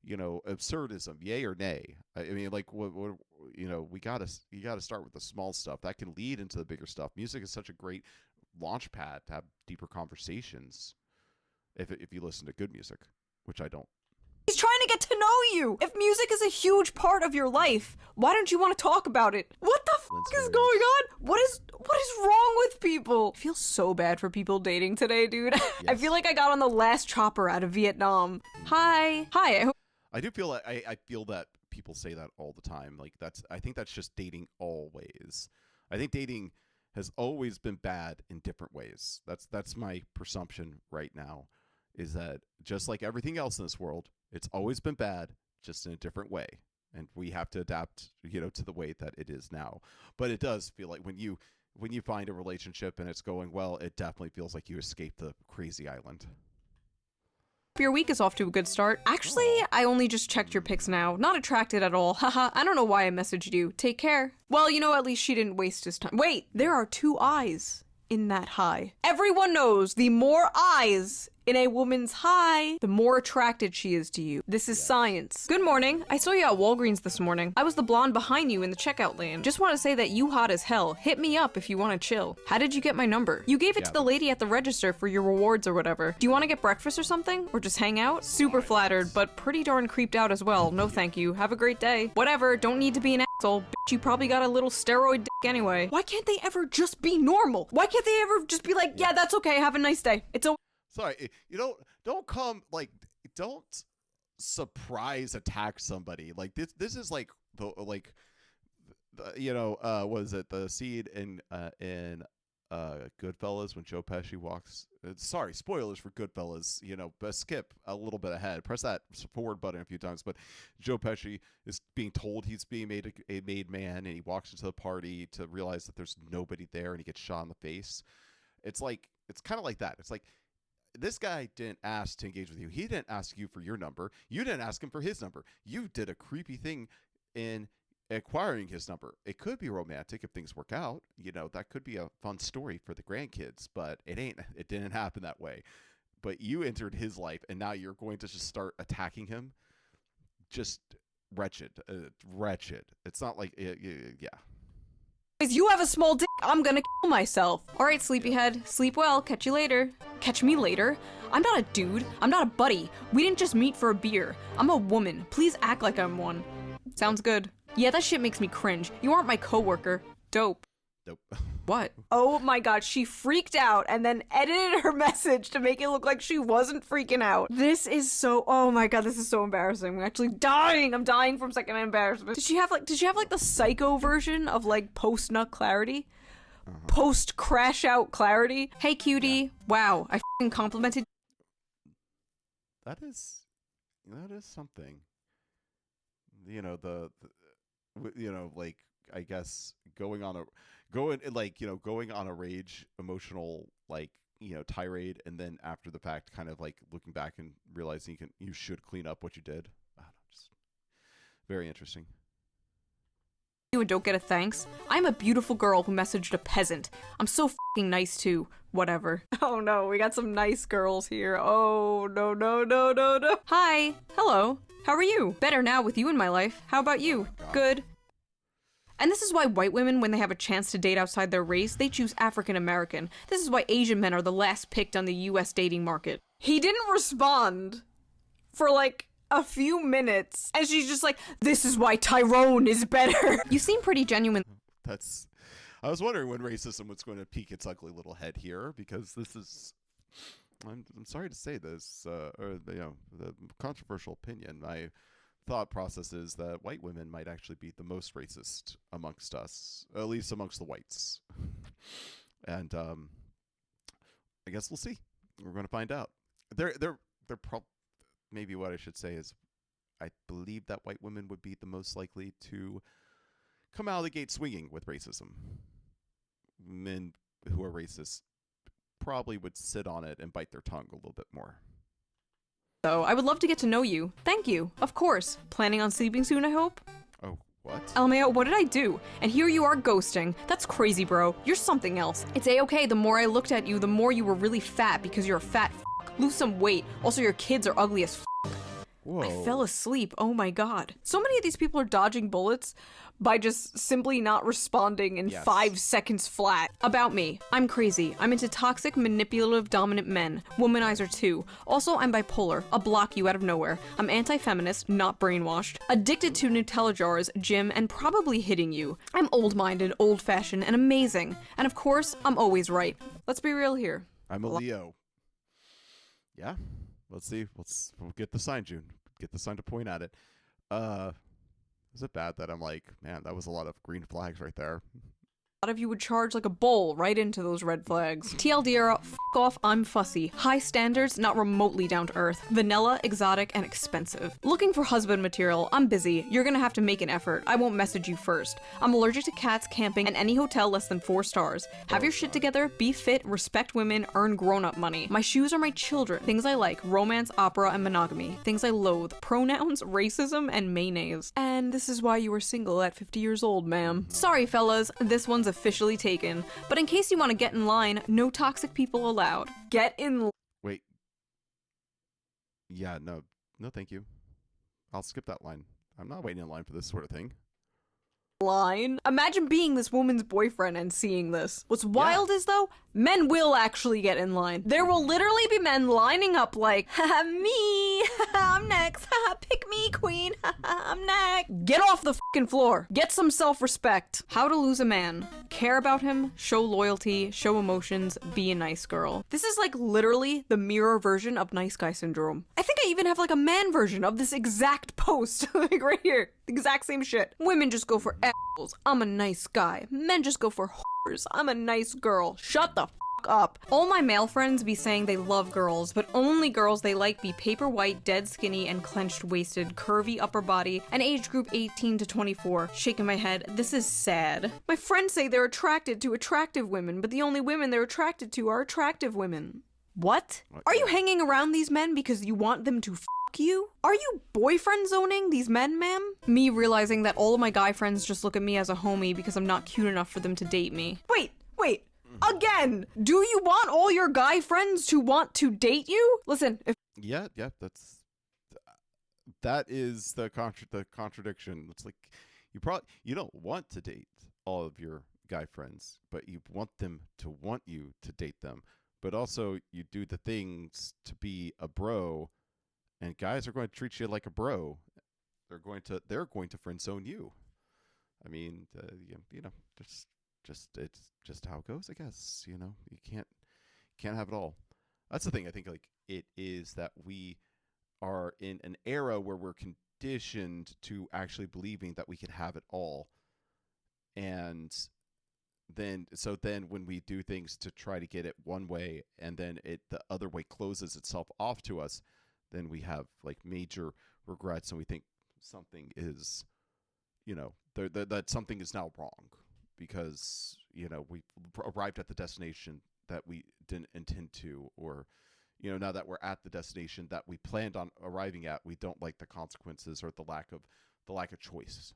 absurdism, yay or nay? I mean, like, what you gotta start with the small stuff that can lead into the bigger stuff. Music is such a great launch pad to have deeper conversations if you listen to good music, which I don't. He's trying to get to know you. If music is a huge part of your life, why don't you want to talk about it? What the fuck is going on? What is wrong with people? I feel so bad for people dating today, dude. Yes. I feel like I got on the last chopper out of Vietnam. Hi. I do feel that I feel that people say that all the time. Like I think that's just dating always. I think dating has always been bad in different ways. That's my presumption right now, is that just like everything else in this world, it's always been bad, just in a different way. And we have to adapt, to the way that it is now. But it does feel like when you find a relationship and it's going well, it definitely feels like you escaped the crazy island. Your week is off to a good start. Actually, I only just checked your pics now. Not attracted at all. Haha, I don't know why I messaged you. Take care. Well, at least she didn't waste his time. Wait, there are 2 eyes in that high. Everyone knows the more eyes in a woman's high, the more attracted she is to you. This is science. Good morning. I saw you at Walgreens this morning. I was the blonde behind you in the checkout lane. Just want to say that you hot as hell. Hit me up if you want to chill. How did you get my number? You gave it to the lady at the register for your rewards or whatever. Do you want to get breakfast or something? Or just hang out? Super flattered, but pretty darn creeped out as well. No thank you. Have a great day. Whatever, don't need to be an asshole. Bitch, you probably got a little steroid dick anyway. Why can't they ever just be normal? Why can't they ever just be like, yeah, that's okay, have a nice day. It's okay. Sorry, don't come, like, don't surprise attack somebody. Like this is like what is it, the scene in Goodfellas when Joe Pesci walks. Sorry, spoilers for Goodfellas. But skip a little bit ahead. Press that forward button a few times. But Joe Pesci is being told he's being made a made man, and he walks into the party to realize that there's nobody there, and he gets shot in the face. It's kind of like that. It's like, this guy didn't ask to engage with you. He didn't ask you for your number. You didn't ask him for his number. You did a creepy thing in acquiring his number. It could be romantic if things work out. That could be a fun story for the grandkids, but it didn't happen that way. But you entered his life, and now you're going to just start attacking him. Just wretched. It's not like, yeah. You have a small dick, I'm gonna kill myself. Alright, sleepyhead, sleep well, catch you later. Catch me later? I'm not a dude, I'm not a buddy. We didn't just meet for a beer. I'm a woman, please act like I'm one. Sounds good. Yeah, that shit makes me cringe. You aren't my coworker. Dope. What? Oh my god, she freaked out and then edited her message to make it look like she wasn't freaking out. This is so, oh my god, this is so embarrassing. I'm actually dying. I'm dying from second embarrassment. Did she have like the psycho version of like post-nut clarity? Post-crash out clarity? Hey cutie. Yeah. Wow, I f***ing complimented. That is something. Like, I guess going on a rage emotional, like, tirade, and then after the fact kind of like looking back and realizing you should clean up what you did. I don't know, just very interesting. You and don't get a thanks. I'm a beautiful girl who messaged a peasant. I'm so fucking nice too. Whatever. Oh no, we got some nice girls here. Oh no. Hi. Hello. How are you? Better now with you in my life. How about you? Good. And this is why white women, when they have a chance to date outside their race, they choose African American. This is why Asian men are the last picked on the US dating market. He didn't respond for like a few minutes, and she's just like, this is why Tyrone is better. You seem pretty genuine. I was wondering when racism was going to peek its ugly little head here, because this is, I'm sorry to say this, the controversial opinion. My thought process is that white women might actually be the most racist amongst us, at least amongst the whites. And I guess we'll see. We're going to find out. Maybe what I should say is, I believe that white women would be the most likely to come out of the gate swinging with racism. Men, who are racist probably would sit on it and bite their tongue a little bit more. So I would love to get to know you. Thank you. Of course. Planning on sleeping soon, I hope? Oh, what? LMAO, what did I do? And here you are ghosting. That's crazy, bro. You're something else. It's a-okay. The more I looked at you, the more you were really fat because you're a fat f***. Lose some weight. Also, your kids are ugly as f***. Whoa. I fell asleep. Oh my god. So many of these people are dodging bullets by just simply not responding in 5 seconds flat. About me. I'm crazy. I'm into toxic, manipulative, dominant men. Womanizer too. Also, I'm bipolar. I'll block you out of nowhere. I'm anti-feminist, not brainwashed. Addicted to Nutella jars, gym, and probably hitting you. I'm old-minded, old-fashioned, and amazing. And of course, I'm always right. Let's be real here. I'm a Leo. Yeah. Let's see. We'll get the sign, June. Get the sign to point at it. Is it bad that I'm like, man, that was a lot of green flags right there? A lot of you would charge like a bull right into those red flags. TLDR, f*** off, I'm fussy. High standards, not remotely down to earth. Vanilla, exotic, and expensive. Looking for husband material, I'm busy. You're gonna have to make an effort. I won't message you first. I'm allergic to cats, camping, and any hotel less than 4 stars. Have your shit together, be fit, respect women, earn grown-up money. My shoes are my children. Things I like, romance, opera, and monogamy. Things I loathe, pronouns, racism, and mayonnaise. And this is why you were single at 50 years old, ma'am. Sorry, fellas, this one's officially taken. But in case you want to get in line, no toxic people allowed. Get in. Wait. Yeah, no, thank you. I'll skip that line. I'm not waiting in line for this sort of thing. Line. Imagine being this woman's boyfriend and seeing this. What's wild is though, men will actually get in line. There will literally be men lining up like, haha, me, I'm next, haha, pick me, queen, haha, I'm next. Get off the fucking floor. Get some self-respect. How to lose a man. Care about him, show loyalty, show emotions, be a nice girl. This is like literally the mirror version of nice guy syndrome. I think I even have like a man version of this exact post, like right here. Exact same shit. Women just go for assholes. I'm a nice guy. Men just go for whores. I'm a nice girl. Shut the f up. All my male friends be saying they love girls, but only girls they like be paper white, dead skinny, and clenched waisted, curvy upper body, and age group 18 to 24. Shaking my head. This is sad. My friends say they're attracted to attractive women, but the only women they're attracted to are attractive women. What? Are you hanging around these men because you want them to you? Are you boyfriend zoning these men, ma'am? Me realizing that all of my guy friends just look at me as a homie because I'm not cute enough for them to date me. Wait. Again, do you want all your guy friends to want to date you? Listen, if Yeah, that is the contradiction. It's like you don't want to date all of your guy friends, but you want them to want you to date them. But also you do the things to be a bro. And guys are going to treat you like a bro. They're going to friend zone you. I mean, it's just how it goes, I guess. You can't have it all. That's the thing. I think like it is that we are in an era where we're conditioned to actually believing that we can have it all, and then when we do things to try to get it one way, and then the other way closes itself off to us. Then we have like major regrets, and we think something is, that something is now wrong because we arrived at the destination that we didn't intend to, or now that we're at the destination that we planned on arriving at, we don't like the consequences or the lack of choice.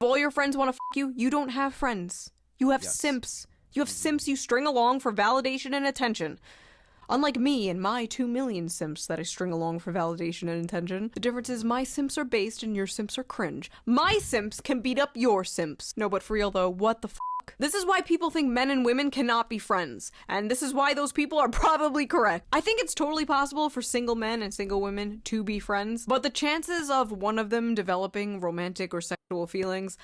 If all your friends want to you, you don't have friends. You have simps. You have simps you string along for validation and attention. Unlike me and my 2 million simps that I string along for validation and attention, the difference is my simps are based and your simps are cringe. My simps can beat up your simps. No, but for real though, what the f***? This is why people think men and women cannot be friends, and this is why those people are probably correct. I think it's totally possible for single men and single women to be friends, but the chances of one of them developing romantic or sexual feelings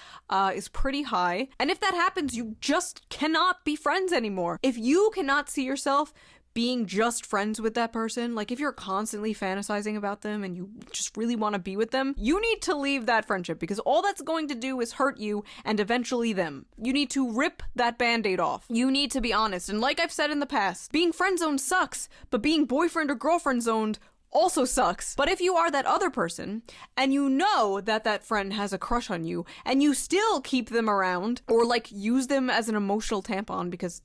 is pretty high, and if that happens, you just cannot be friends anymore. If you cannot see yourself being just friends with that person, like if you're constantly fantasizing about them and you just really want to be with them, you need to leave that friendship because all that's going to do is hurt you and eventually them. You need to rip that band-aid off. You need to be honest. And like I've said in the past, being friend zoned sucks, but being boyfriend or girlfriend zoned also sucks. But if you are that other person and you know that that friend has a crush on you and you still keep them around or like use them as an emotional tampon because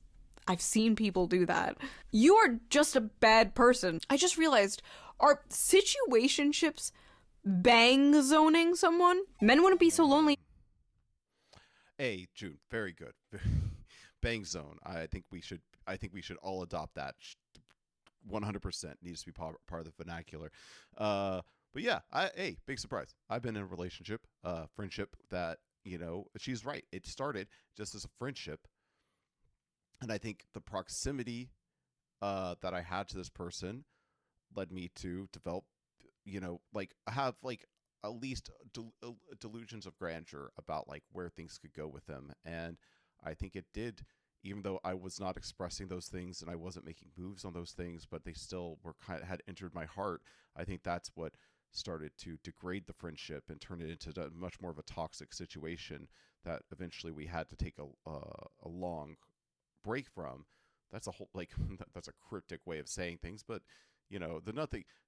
I've seen people do that. You are just a bad person. I just realized, are situationships bang zoning someone? Men wouldn't be so lonely. June, very good. Bang zone. I think we should all adopt that. 100% needs to be part of the vernacular. But yeah, big surprise. I've been in a relationship, friendship that, she's right. It started just as a friendship. And I think the proximity that I had to this person led me to develop, like have like at least delusions of grandeur about like where things could go with them. And I think it did, even though I was not expressing those things and I wasn't making moves on those things, but they still were had entered my heart. I think that's what started to degrade the friendship and turn it into much more of a toxic situation that eventually we had to take a long break from. That's a whole like that's a cryptic way of saying things, but the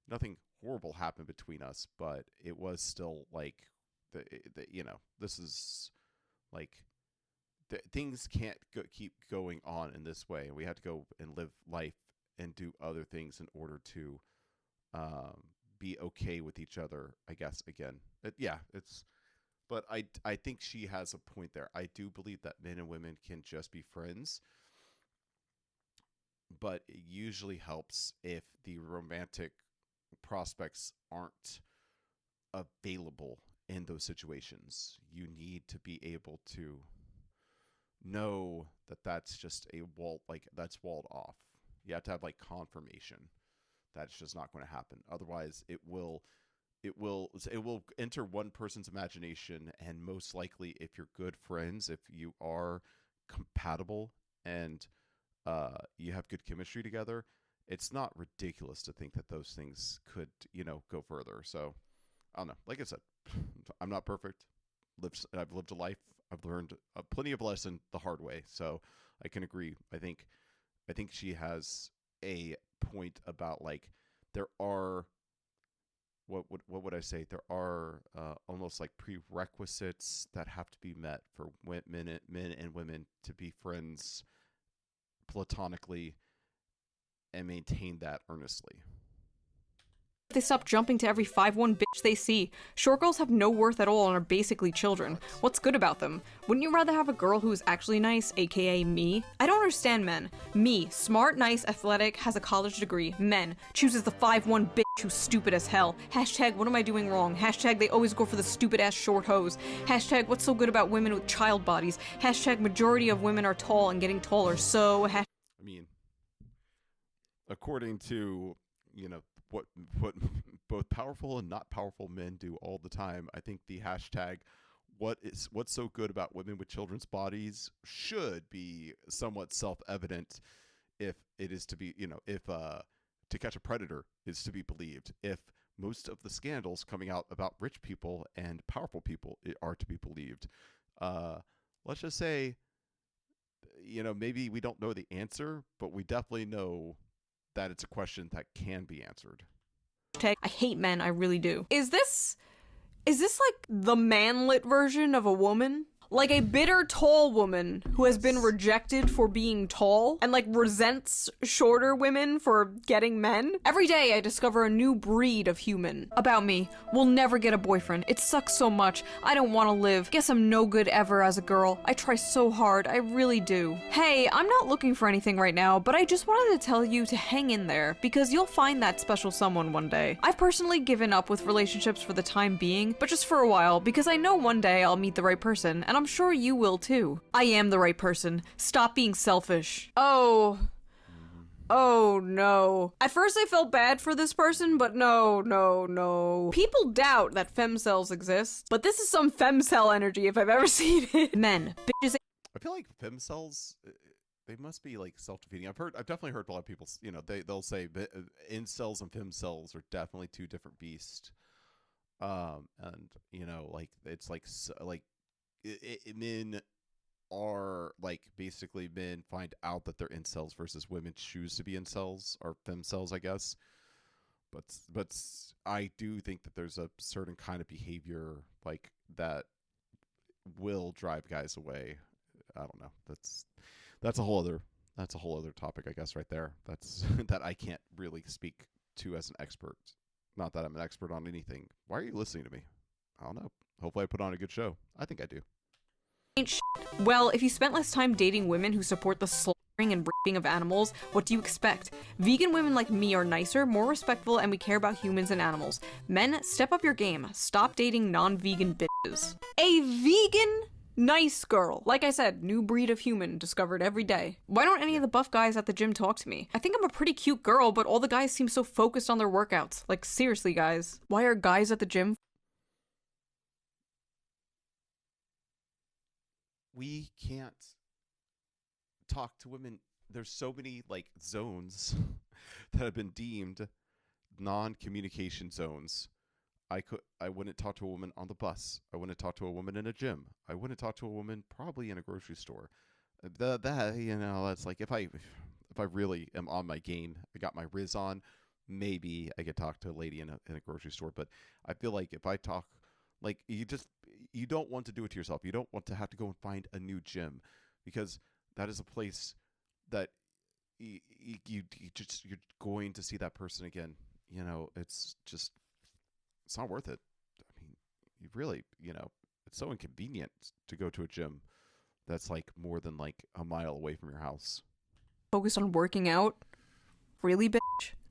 nothing horrible happened between us, but it was still like this is like things can't keep going on in this way. We had to go and live life and do other things in order to be okay with each other. I guess again, it's. But I think she has a point there. I do believe that men and women can just be friends, but it usually helps if the romantic prospects aren't available in those situations. You need to be able to know that that's just a wall, like that's walled off. You have to have like confirmation that's just not going to happen. Otherwise, it will enter one person's imagination, and most likely, if you're good friends, if you are compatible and you have good chemistry together, it's not ridiculous to think that those things could go further. So I don't know. Like I said, I'm not perfect. I've lived a life. I've learned plenty of lesson the hard way. So I can agree. I think she has a point about like there are what would I say? There are almost like prerequisites that have to be met for men and women to be friends platonically and maintain that earnestly. They stop jumping to every 5'1" bitch they see. Short girls have no worth at all and are basically children. What's good about them? Wouldn't you rather have a girl who's actually nice, aka me? I don't understand men. Me, smart, nice, athletic, has a college degree. Men, chooses the 5'1" bitch who's stupid as hell. Hashtag, what am I doing wrong? Hashtag, they always go for the stupid ass short hose. Hashtag, what's so good about women with child bodies? Hashtag, majority of women are tall and getting taller, so I mean, according to, what both powerful and not powerful men do all the time, I think the hashtag what's so good about women with children's bodies should be somewhat self-evident if it is to be, if To Catch a Predator is to be believed, if most of the scandals coming out about rich people and powerful people are to be believed. Let's just say, maybe we don't know the answer, but we definitely know that it's a question that can be answered. I hate men, I really do. Is this like the manlit version of a woman? Like a bitter tall woman who has been rejected for being tall and like resents shorter women for getting men. Every day I discover a new breed of human. About me, will never get a boyfriend. It sucks so much. I don't want to live. Guess I'm no good ever as a girl. I try so hard. I really do. Hey, I'm not looking for anything right now, but I just wanted to tell you to hang in there because you'll find that special someone one day. I've personally given up with relationships for the time being, but just for a while because I know one day I'll meet the right person and I'm sure you will too. I am the right person. Stop being selfish. Oh no. At first I felt bad for this person, but no. People doubt that femcells exist, but this is some femcell energy if I've ever seen it. Men, bitches. I feel like femcells, they must be like self-defeating. I've definitely heard a lot of people, they'll say incels and femcells are definitely two different beasts. And like it's like men are like basically men find out that they're incels versus women choose to be incels or femcells, I guess. But I do think that there's a certain kind of behavior like that will drive guys away. I don't know. That's a whole other that's a whole other topic, I guess, right there. That's that I can't really speak to as an expert. Not that I'm an expert on anything. Why are you listening to me? I don't know. Hopefully I put on a good show. I think I do. Ain't shit. Well, if you spent less time dating women who support the slaughtering and raping of animals, what do you expect? Vegan women like me are nicer, more respectful, and we care about humans and animals. Men, step up your game. Stop dating non-vegan bitches. A vegan nice girl. Like I said, new breed of human discovered every day. Why don't any of the buff guys at the gym talk to me? I think I'm a pretty cute girl, but all the guys seem so focused on their workouts. Like, seriously, guys. Why are guys at the gym? We can't talk to women. There's so many like zones that have been deemed non-communication zones. I wouldn't talk to a woman on the bus. I wouldn't talk to a woman in a gym. I wouldn't talk to a woman probably in a grocery store. That's like if I really am on my game, I got my Riz on, maybe I could talk to a lady in a grocery store. But I feel like if I talk, like you don't want to do it to yourself. You don't want to have to go and find a new gym, because that is a place that you're going to see that person again. It's not worth it. I mean, you really, it's so inconvenient to go to a gym that's like more than like a mile away from your house. Focused on working out? Really, bitch?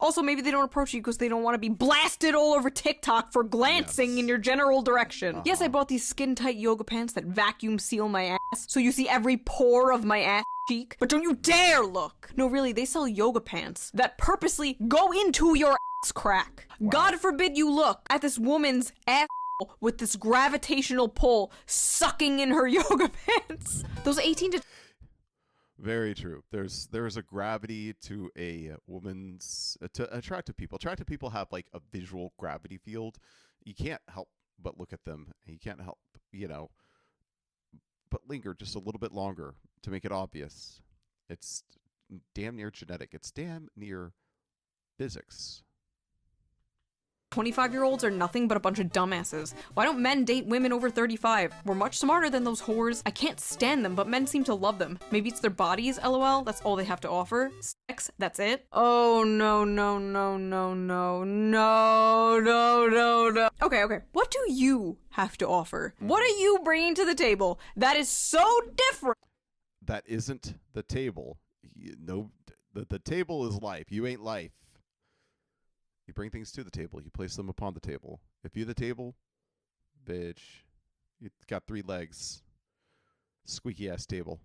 Also, maybe they don't approach you because they don't want to be blasted all over TikTok for glancing in your general direction. Yes, I bought these skin-tight yoga pants that vacuum seal my ass, so you see every pore of my ass cheek, but don't you dare look! No, really, they sell yoga pants that purposely go into your ass crack. Wow. God forbid you look at this woman's ass with this gravitational pull sucking in her yoga pants. Those 18 to... Very true. There's a gravity to a woman's to attractive people. Attractive people have like a visual gravity field. You can't help but look at them. You can't help, but linger just a little bit longer to make it obvious. It's damn near genetic. It's damn near physics. 25-year-olds are nothing but a bunch of dumbasses. Why don't men date women over 35? We're much smarter than those whores. I can't stand them, but men seem to love them. Maybe it's their bodies, lol. That's all they have to offer. Sex, that's it. Oh, no. Okay. What do you have to offer? What are you bringing to the table that is so different? That isn't the table. The table is life. You ain't life. You bring things to the table. You place them upon the table. If you're the table, bitch, you got 3 legs. Squeaky ass table.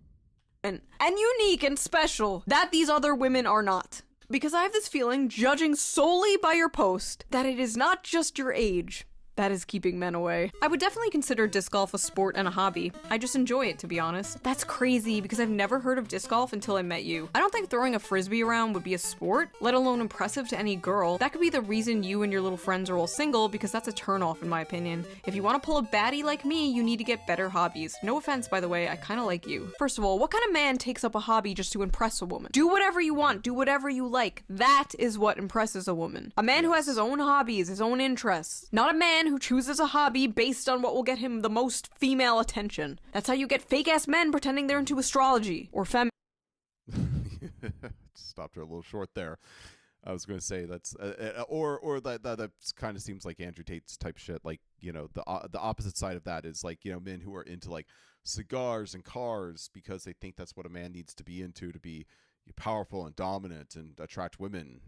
And unique and special that these other women are not. Because I have this feeling, judging solely by your post, that it is not just your age that is keeping men away. I would definitely consider disc golf a sport and a hobby. I just enjoy it, to be honest. That's crazy, because I've never heard of disc golf until I met you. I don't think throwing a frisbee around would be a sport, let alone impressive to any girl. That could be the reason you and your little friends are all single, because that's a turnoff in my opinion. If you want to pull a baddie like me, you need to get better hobbies. No offense, by the way, I kinda like you. First of all, what kind of man takes up a hobby just to impress a woman? Do whatever you want, do whatever you like. That is what impresses a woman. A man who has his own hobbies, his own interests. Not a man who chooses a hobby based on what will get him the most female attention. That's how you get fake-ass men pretending they're into astrology or Stopped her a little short there. I was going to say that's or that kind of seems like Andrew Tate's type shit. Like, the opposite side of that is like, men who are into like cigars and cars because they think that's what a man needs to be into to be powerful and dominant and attract women,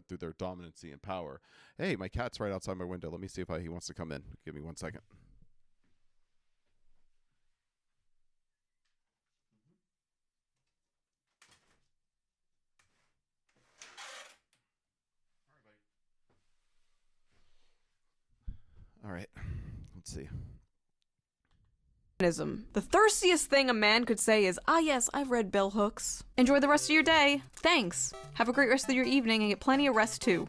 through their dominancy and power. Hey, my cat's right outside my window. Let me see if he wants to come in. Give me 1 second. All right. Let's see. The thirstiest thing a man could say is, "Ah yes, I've read bell hooks." Enjoy the rest of your day. Thanks. Have a great rest of your evening and get plenty of rest too.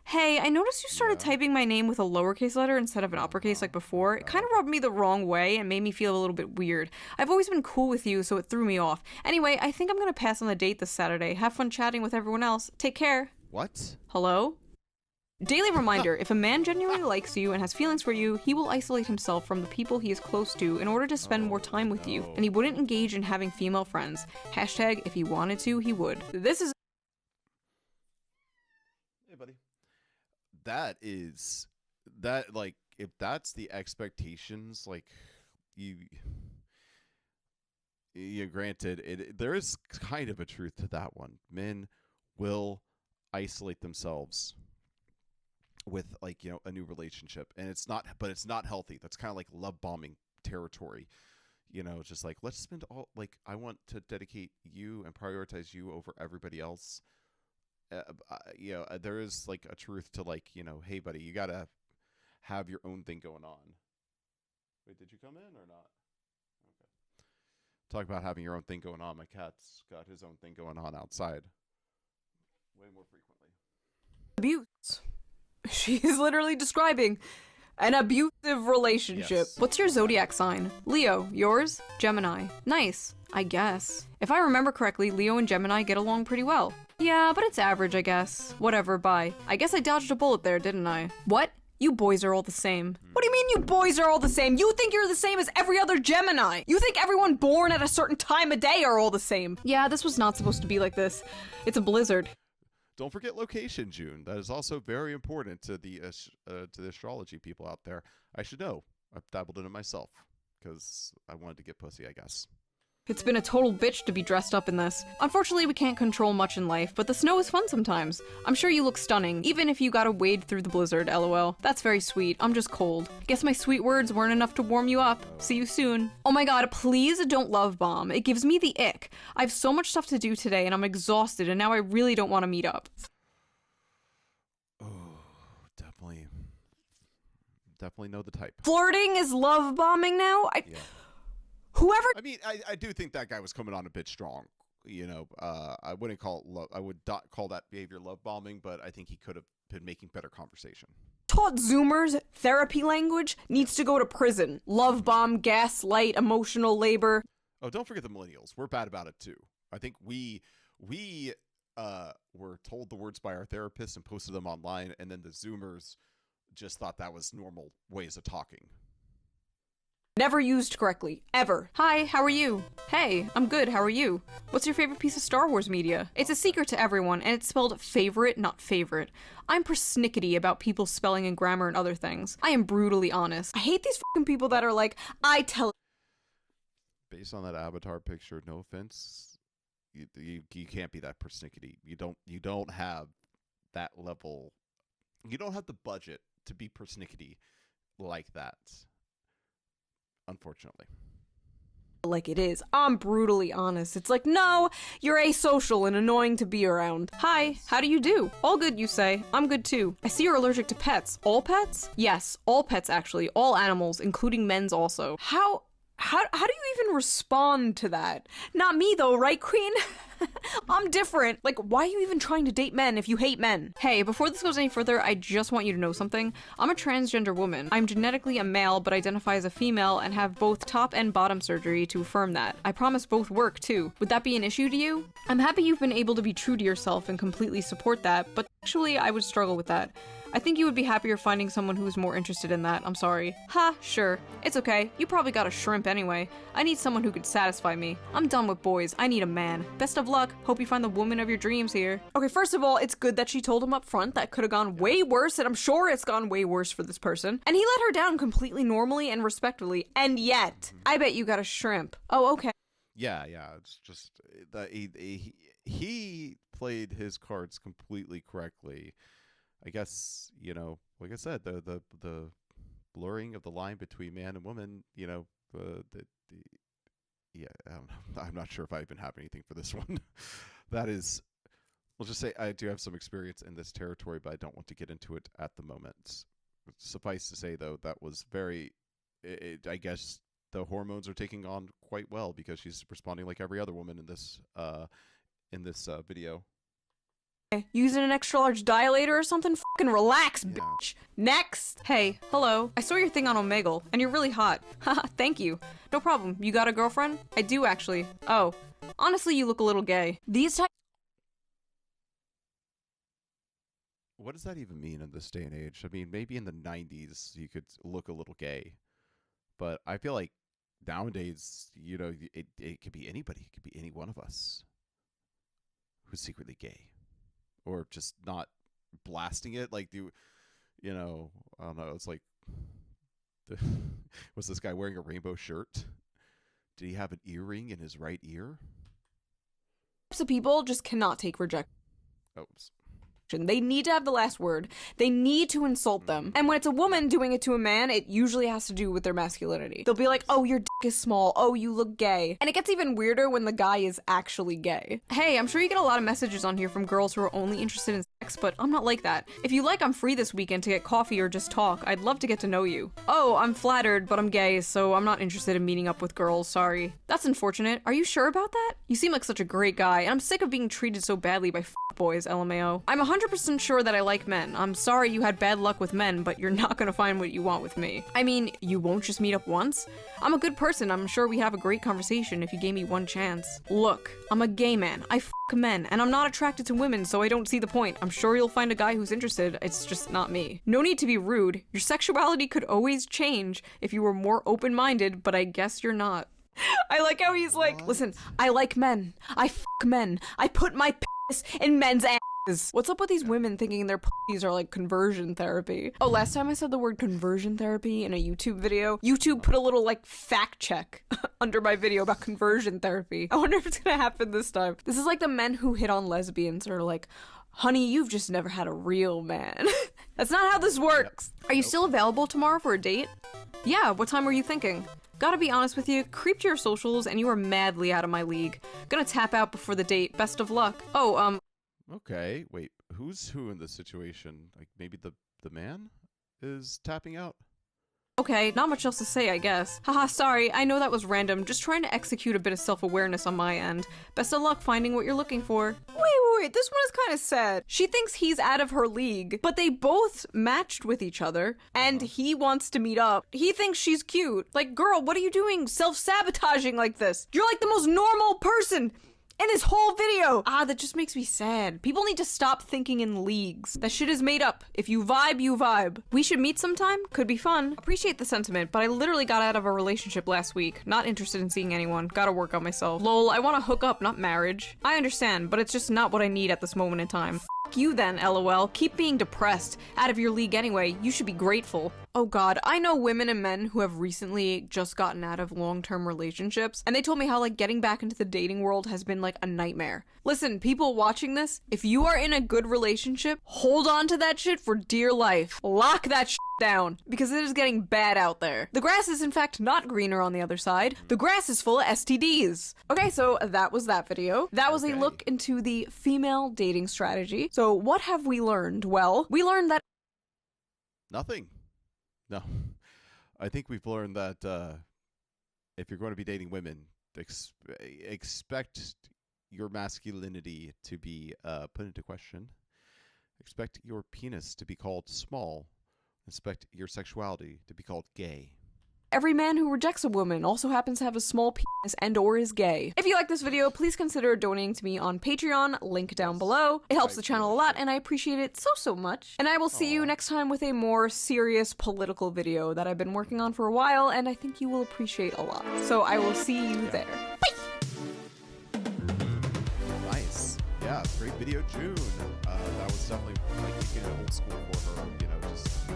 Hey, I noticed you started typing my name with a lowercase letter instead of an uppercase like before. It kind of rubbed me the wrong way and made me feel a little bit weird. I've always been cool with you, so it threw me off. Anyway, I think I'm gonna pass on the date this Saturday. Have fun chatting with everyone else. Take care. What? Hello? Daily reminder, if a man genuinely likes you and has feelings for you, he will isolate himself from the people he is close to in order to spend more time with you, and he wouldn't engage in having female friends. Hashtag, if he wanted to, he would. This is... Hey, buddy. Like, if that's the expectations, like, granted, there is kind of a truth to that one. Men will isolate themselves with, like, a new relationship, and it's not healthy. That's kind of like love bombing territory. It's just like, let's spend all, like, I want to dedicate you and prioritize you over everybody else. There is, like, a truth to, like, hey, buddy, you gotta have your own thing going on. Wait, did you come in or not? Okay. Talk about having your own thing going on. My cat's got his own thing going on outside way more frequently. abuse. She's literally describing an abusive relationship. Yes. What's your zodiac sign? Leo. Yours? Gemini. Nice, I guess. If I remember correctly, Leo and Gemini get along pretty well. Yeah, but it's average, I guess. Whatever, bye. I guess I dodged a bullet there, didn't I? What? You boys are all the same. What do you mean you boys are all the same? You think you're the same as every other Gemini. You think everyone born at a certain time of day are all the same. Yeah, this was not supposed to be like this. It's a blizzard. Don't forget location, June. That is also very important to the astrology people out there. I should know. I've dabbled in it myself because I wanted to get pussy, I guess. It's been a total bitch to be dressed up in this. Unfortunately, we can't control much in life, but the snow is fun sometimes. I'm sure you look stunning, even if you gotta wade through the blizzard, lol. That's very sweet. I'm just cold. Guess my sweet words weren't enough to warm you up. See you soon. Oh my god, please don't love bomb. It gives me the ick. I have so much stuff to do today and I'm exhausted and now I really don't want to meet up. Oh, definitely know the type. Flirting is love bombing now? Yeah. Whoever... I mean, I do think that guy was coming on a bit strong. I wouldn't call it love. I would not call that behavior love bombing, but I think he could have been making better conversation. Taught Zoomers therapy language needs to go to prison. Love bomb, gaslight, emotional labor. Oh, don't forget the millennials. We're bad about it too. I think we were told the words by our therapists and posted them online, and then the Zoomers just thought that was normal ways of talking. Never used correctly. Ever. Hi, how are you? Hey, I'm good, how are you? What's your favorite piece of Star Wars media? It's a secret to everyone, and it's spelled favorite, not favorite. I'm persnickety about people's spelling and grammar and other things. I am brutally honest. I hate these fucking people that are like, I tell... Based on that avatar picture, no offense, you can't be that persnickety. You don't have that level. You don't have the budget to be persnickety like that. Unfortunately. Like it is. I'm brutally honest. It's like, no, you're asocial and annoying to be around. Hi, how do you do? All good, you say. I'm good too. I see you're allergic to pets. All pets? Yes, all pets actually. All animals, including men's also. How do you even respond to that? Not me though, right, Queen? I'm different. Like, why are you even trying to date men if you hate men? Hey, before this goes any further, I just want you to know something. I'm a transgender woman. I'm genetically a male, but identify as a female and have both top and bottom surgery to affirm that. I promise both work, too. Would that be an issue to you? I'm happy you've been able to be true to yourself and completely support that, but actually, I would struggle with that. I think you would be happier finding someone who's more interested in that. I'm sorry. Ha, sure. It's okay. You probably got a shrimp anyway. I need someone who could satisfy me. I'm done with boys. I need a man. Best of luck. Hope you find the woman of your dreams here. Okay, first of all, it's good that she told him up front. That could have gone way worse, and I'm sure it's gone way worse for this person. And he let her down completely normally and respectfully. And yet, I bet you got a shrimp. Oh, okay. Yeah. It's just that he played his cards completely correctly. I guess, like I said, the blurring of the line between man and woman, yeah, I don't know. I'm not sure if I even have anything for this one. That is, we'll just say I do have some experience in this territory, but I don't want to get into it at the moment. Suffice to say, though, that was I guess the hormones are taking on quite well because she's responding like every other woman in this video. Using an extra large dilator or something? Fucking relax, Yeah. bitch. Next. Hey, hello. I saw your thing on Omegle, and you're really hot. Haha, thank you. No problem. You got a girlfriend? I do, actually. Oh. Honestly, you look a little gay. These types... what does that even mean in this day and age? I mean, maybe in the 90s you could look a little gay, but I feel like nowadays, it could be anybody. It could be any one of us who's secretly gay or just not blasting it. Like, I don't know. It's like, was this guy wearing a rainbow shirt? Did he have an earring in his right ear? Types of people just cannot take rejection. Oops. They need to have the last word. They need to insult them. And when it's a woman doing it to a man, it usually has to do with their masculinity. They'll be like, oh, your dick is small. Oh, you look gay. And it gets even weirder when the guy is actually gay. Hey, I'm sure you get a lot of messages on here from girls who are only interested in sex, but I'm not like that. If you like, I'm free this weekend to get coffee or just talk. I'd love to get to know you. Oh, I'm flattered, but I'm gay, so I'm not interested in meeting up with girls. Sorry. That's unfortunate. Are you sure about that? You seem like such a great guy, and I'm sick of being treated so badly by boys, LMAO. I'm 100% sure that I like men. I'm sorry you had bad luck with men, but you're not gonna find what you want with me. I mean, you won't just meet up once? I'm a good person. I'm sure we have a great conversation if you gave me one chance. Look, I'm a gay man. I f men, and I'm not attracted to women, so I don't see the point. I'm sure you'll find a guy who's interested. It's just not me. No need to be rude. Your sexuality could always change if you were more open-minded, but I guess you're not. I like how he's like, listen, I like men. I f men. I put my penis in men's asses. What's up with these women thinking their pussies are like conversion therapy? Oh, last time I said the word conversion therapy in a YouTube video, YouTube put a little like fact check under my video about conversion therapy. I wonder if it's gonna happen this time. This is like the men who hit on lesbians are like, honey, you've just never had a real man. That's not how this works. Are you still available tomorrow for a date? Yeah, what time were you thinking? Gotta be honest with you, creeped your socials and you are madly out of my league. Gonna tap out before the date. Best of luck. Oh, Okay, wait. Who's who in this situation? Like maybe the man is tapping out? okay, not much else to say, I guess. Haha, sorry, I know that was random. Just trying to execute a bit of self-awareness on my end. Best of luck finding what you're looking for. Wait, this one is kind of sad. She thinks he's out of her league, but they both matched with each other, and he wants to meet up. He thinks she's cute. Like, girl, what are you doing self-sabotaging like this? You're like the most normal person in this whole video. That just makes me sad. People need to stop thinking in leagues. That shit is made up. If you vibe, you vibe. We should meet sometime? Could be fun. Appreciate the sentiment, but I literally got out of a relationship last week. Not interested in seeing anyone. Gotta work on myself. Lol, I want to hook up, not marriage. I understand, but it's just not what I need at this moment in time. F you then, LOL. Keep being depressed. Out of your league anyway. You should be grateful. Oh god, I know women and men who have recently just gotten out of long-term relationships, and they told me how like getting back into the dating world has been like a nightmare. Listen, people watching this, if you are in a good relationship, hold on to that shit for dear life. Lock that shit down, because it is getting bad out there. The grass is in fact not greener on the other side. The grass is full of STDs. Okay, so that was that video. That was a look into the female dating strategy. So what have we learned? Well, we learned that Nothing. No. I think we've learned that if you're going to be dating women, expect your masculinity to be put into question. Expect your penis to be called small. Expect your sexuality to be called gay. every man who rejects a woman also happens to have a small penis and or is gay. If you like this video, please consider donating to me on Patreon, link down below. It helps the channel a lot and I appreciate it so much. And I will see you next time with a more serious political video that I've been working on for a while and I think you will appreciate a lot. So I will see you there. Bye! Nice. Yeah, great video, June. That was definitely like keeping it old school for her, you know, just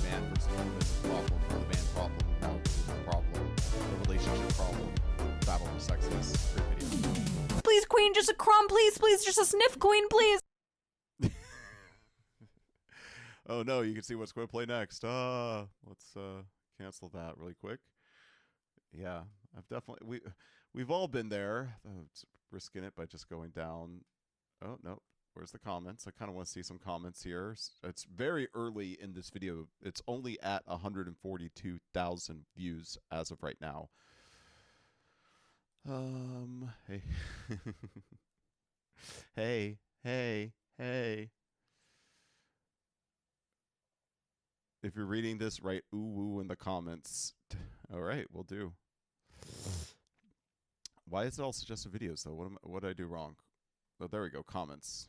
man versus woman problem, the man problem, now the problem, the relationship problem, battle of sexes. Great video. Please, queen, just a crumb, please, just a sniff, queen, please. Oh no, you can see what's going to play next. Let's cancel that really quick. Yeah, I've definitely we've all been there. It's risking it by just going down. Oh no, where's the comments? I kind of want to see some comments here. It's very early in this video. It's only at 142,000 views as of right now. Hey. hey. If you're reading this, write ooh woo in the comments. All right, we'll do. Why is it all suggested videos though? What did I do wrong? Oh, there we go. Comments.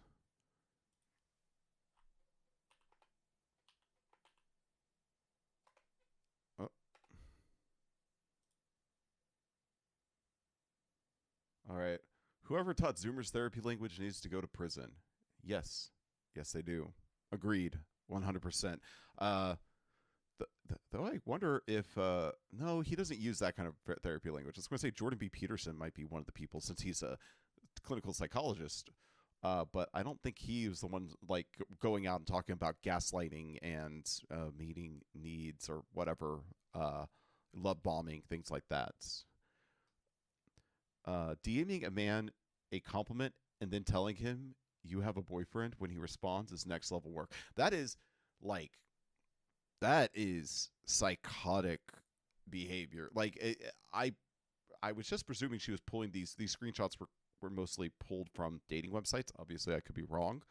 Whoever taught Zoomers therapy language needs to go to prison. Yes. Yes, they do. Agreed. 100%. Uh, though I wonder if no, he doesn't use that kind of therapy language. I was going to say Jordan B. Peterson might be one of the people since he's a clinical psychologist. But I don't think he was the one like going out and talking about gaslighting and meeting needs or whatever, love bombing, things like that. DMing a man a compliment and then telling him you have a boyfriend when he responds is next level work. That is like that is psychotic behavior. Like I was just presuming she was pulling these screenshots were mostly pulled from dating websites. Obviously, I could be wrong,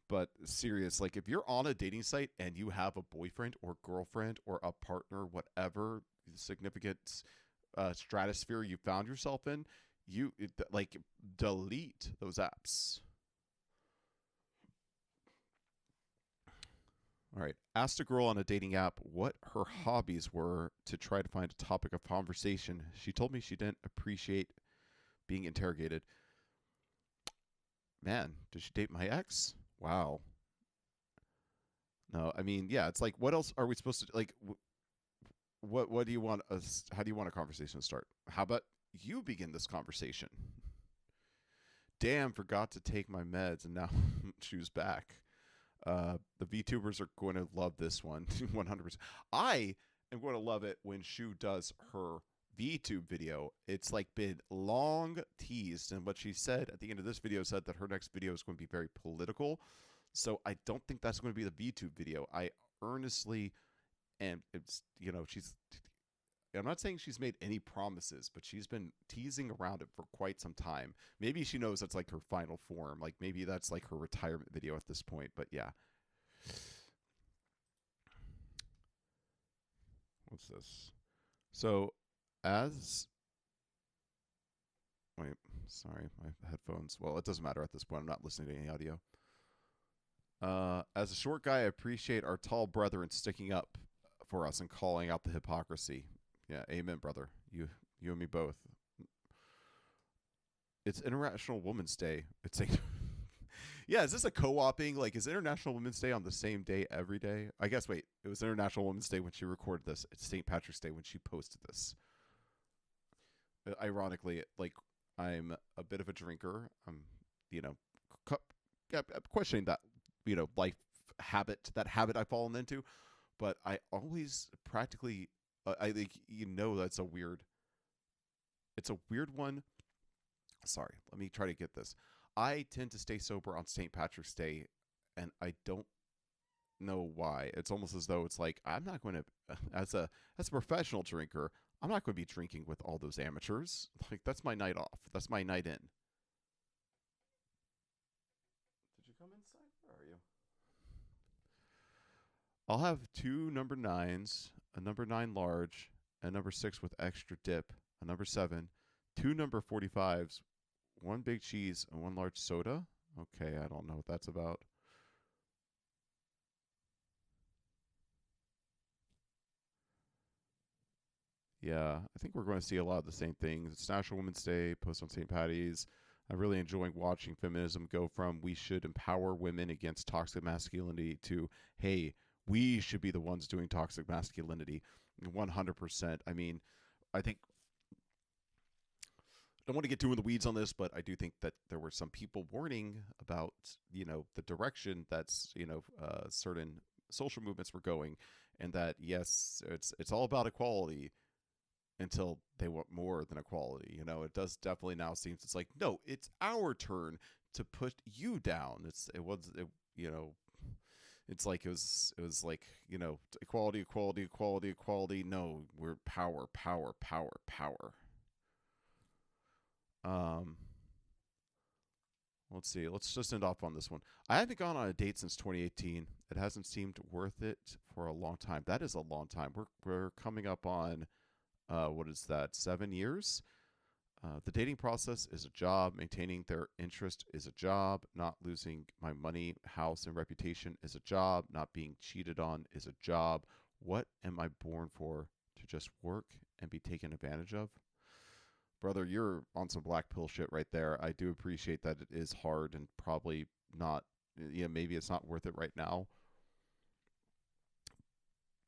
but serious. Like if you're on a dating site and you have a boyfriend or girlfriend or a partner, whatever significant stratosphere you found yourself in, like delete those apps. All right. Asked a girl on a dating app what her hobbies were to try to find a topic of conversation. She told me she didn't appreciate being interrogated. Man, did she date my ex? Wow. No, I mean, yeah, it's like, what else are we supposed to like? What do you want us? How do you want a conversation to start? How about you begin this conversation? Damn, forgot to take my meds and now choose back. The VTubers are going to love this one 100%. I am going to love it when Shue does her VTube video. It's like been long teased, and what she said at the end of this video said that her next video is going to be very political. So I don't think that's going to be the VTube video. I earnestly, and it's she's. I'm not saying she's made any promises, but she's been teasing around it for quite some time. Maybe she knows that's like her final form. Like maybe that's like her retirement video at this point. But yeah. What's this? So as wait, sorry, my headphones. Well, it doesn't matter at this point. I'm not listening to any audio. As a short guy, I appreciate our tall brethren sticking up for us and calling out the hypocrisy. Yeah, amen, brother. You and me both. It's International Women's Day. It's a yeah, is this a co-oping? Like, is International Women's Day on the same day every day? I guess, wait, it was International Women's Day when she recorded this. It's St. Patrick's Day when she posted this. Ironically, like, I'm a bit of a drinker. I'm, questioning that, life that habit I've fallen into. But I always practically, I think, that's it's a weird one. Sorry, let me try to get this. I tend to stay sober on St. Patrick's Day, and I don't know why. It's almost as though it's like I'm not going to, as a professional drinker, I'm not going to be drinking with all those amateurs. Like that's my night off. That's my night in. Did you come inside? Where are you? I'll have 2 number 9s, a number 9 large, a number 6 with extra dip, a number 7, 2 number 45s, 1 big cheese, and 1 large soda. Okay, I don't know what that's about. Yeah, I think we're going to see a lot of the same things. It's National Women's Day, post on St. Patty's. I'm really enjoying watching feminism go from we should empower women against toxic masculinity to, hey, we should be the ones doing toxic masculinity. 100%. I mean, I think I don't want to get too in the weeds on this, but I do think that there were some people warning about, the direction that's, certain social movements were going, and that yes, it's all about equality until they want more than equality. It does definitely now seems it's like no, it's our turn to put you down. It's like it was like equality, equality, equality, equality. No, we're power, power, power, power. Let's see. Let's just end off on this one. I haven't gone on a date since 2018. It hasn't seemed worth it for a long time. That is a long time. We're coming up on what is that? 7 years. The dating process is a job. Maintaining their interest is a job. Not losing my money, house, and reputation is a job. Not being cheated on is a job. What am I born for? To just work and be taken advantage of? brother, you're on some black pill shit right there. I do appreciate that it is hard and probably not, yeah, maybe it's not worth it right now.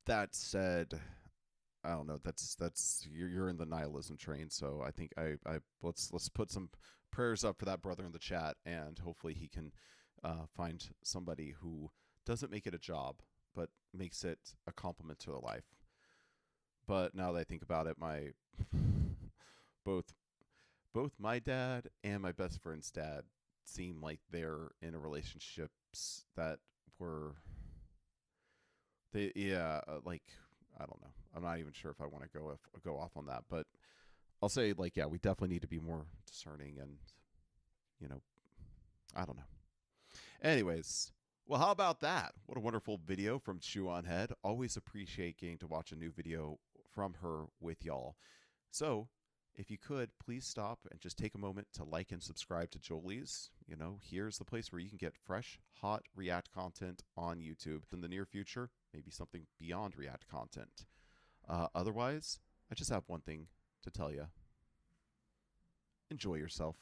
That said, I don't know. That's you're in the nihilism train, so I think I let's put some prayers up for that brother in the chat, and hopefully he can find somebody who doesn't make it a job, but makes it a complement to their life. But now that I think about it, my both both my dad and my best friend's dad seem like they're in a relationships that were they yeah like I don't know. I'm not even sure if I want to go off on that, but I'll say like yeah, we definitely need to be more discerning and you know I don't know. Anyways, well, how about that? What a wonderful video from ShoeOnHead. Always appreciate getting to watch a new video from her with y'all. So, if you could, please stop and just take a moment to like and subscribe to Jolie's. You know, here's the place where you can get fresh, hot React content on YouTube. In the near future, maybe something beyond React content. Otherwise, I just have one thing to tell you. Enjoy yourself.